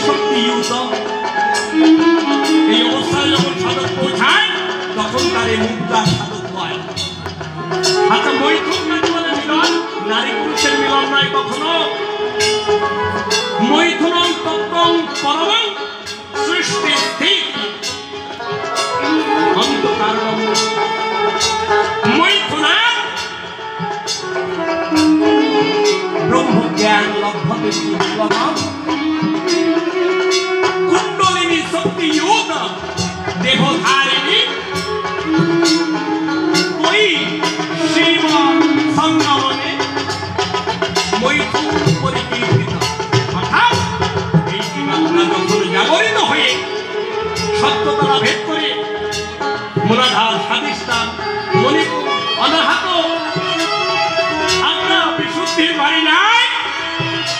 শক্তিযুত। এই অবস্থায় যখন সাধক পৌঁছায় তখন তার এই মুদ্রা সাধক হয়। আচ্ছা, মৈথুন কাকে বলে? মিলন। নারী পুরুষের মিলন নয় কখনো। মৈথুনং তত্ত্বং পরমং সৃষ্টি স্থিতি অন্তকারণম। মৈথুনা ব্রহ্মজ্ঞান লভ্যতে দুর্লভম। কুণ্ডলিনী শক্তিযুত দেহধারিণী ওই শিব সঙ্গমনে মৈথুন পরিকীর্তিত। অর্থাৎ এই জীবাত্মা যখন জাগরিত হয়ে সত্যতলা ভেদ করে মূলাধার, স্বাধিষ্ঠান, মণিপুর, অনাহত আমরা বিশুদ্ধির বাড়ি নাই,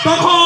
তখন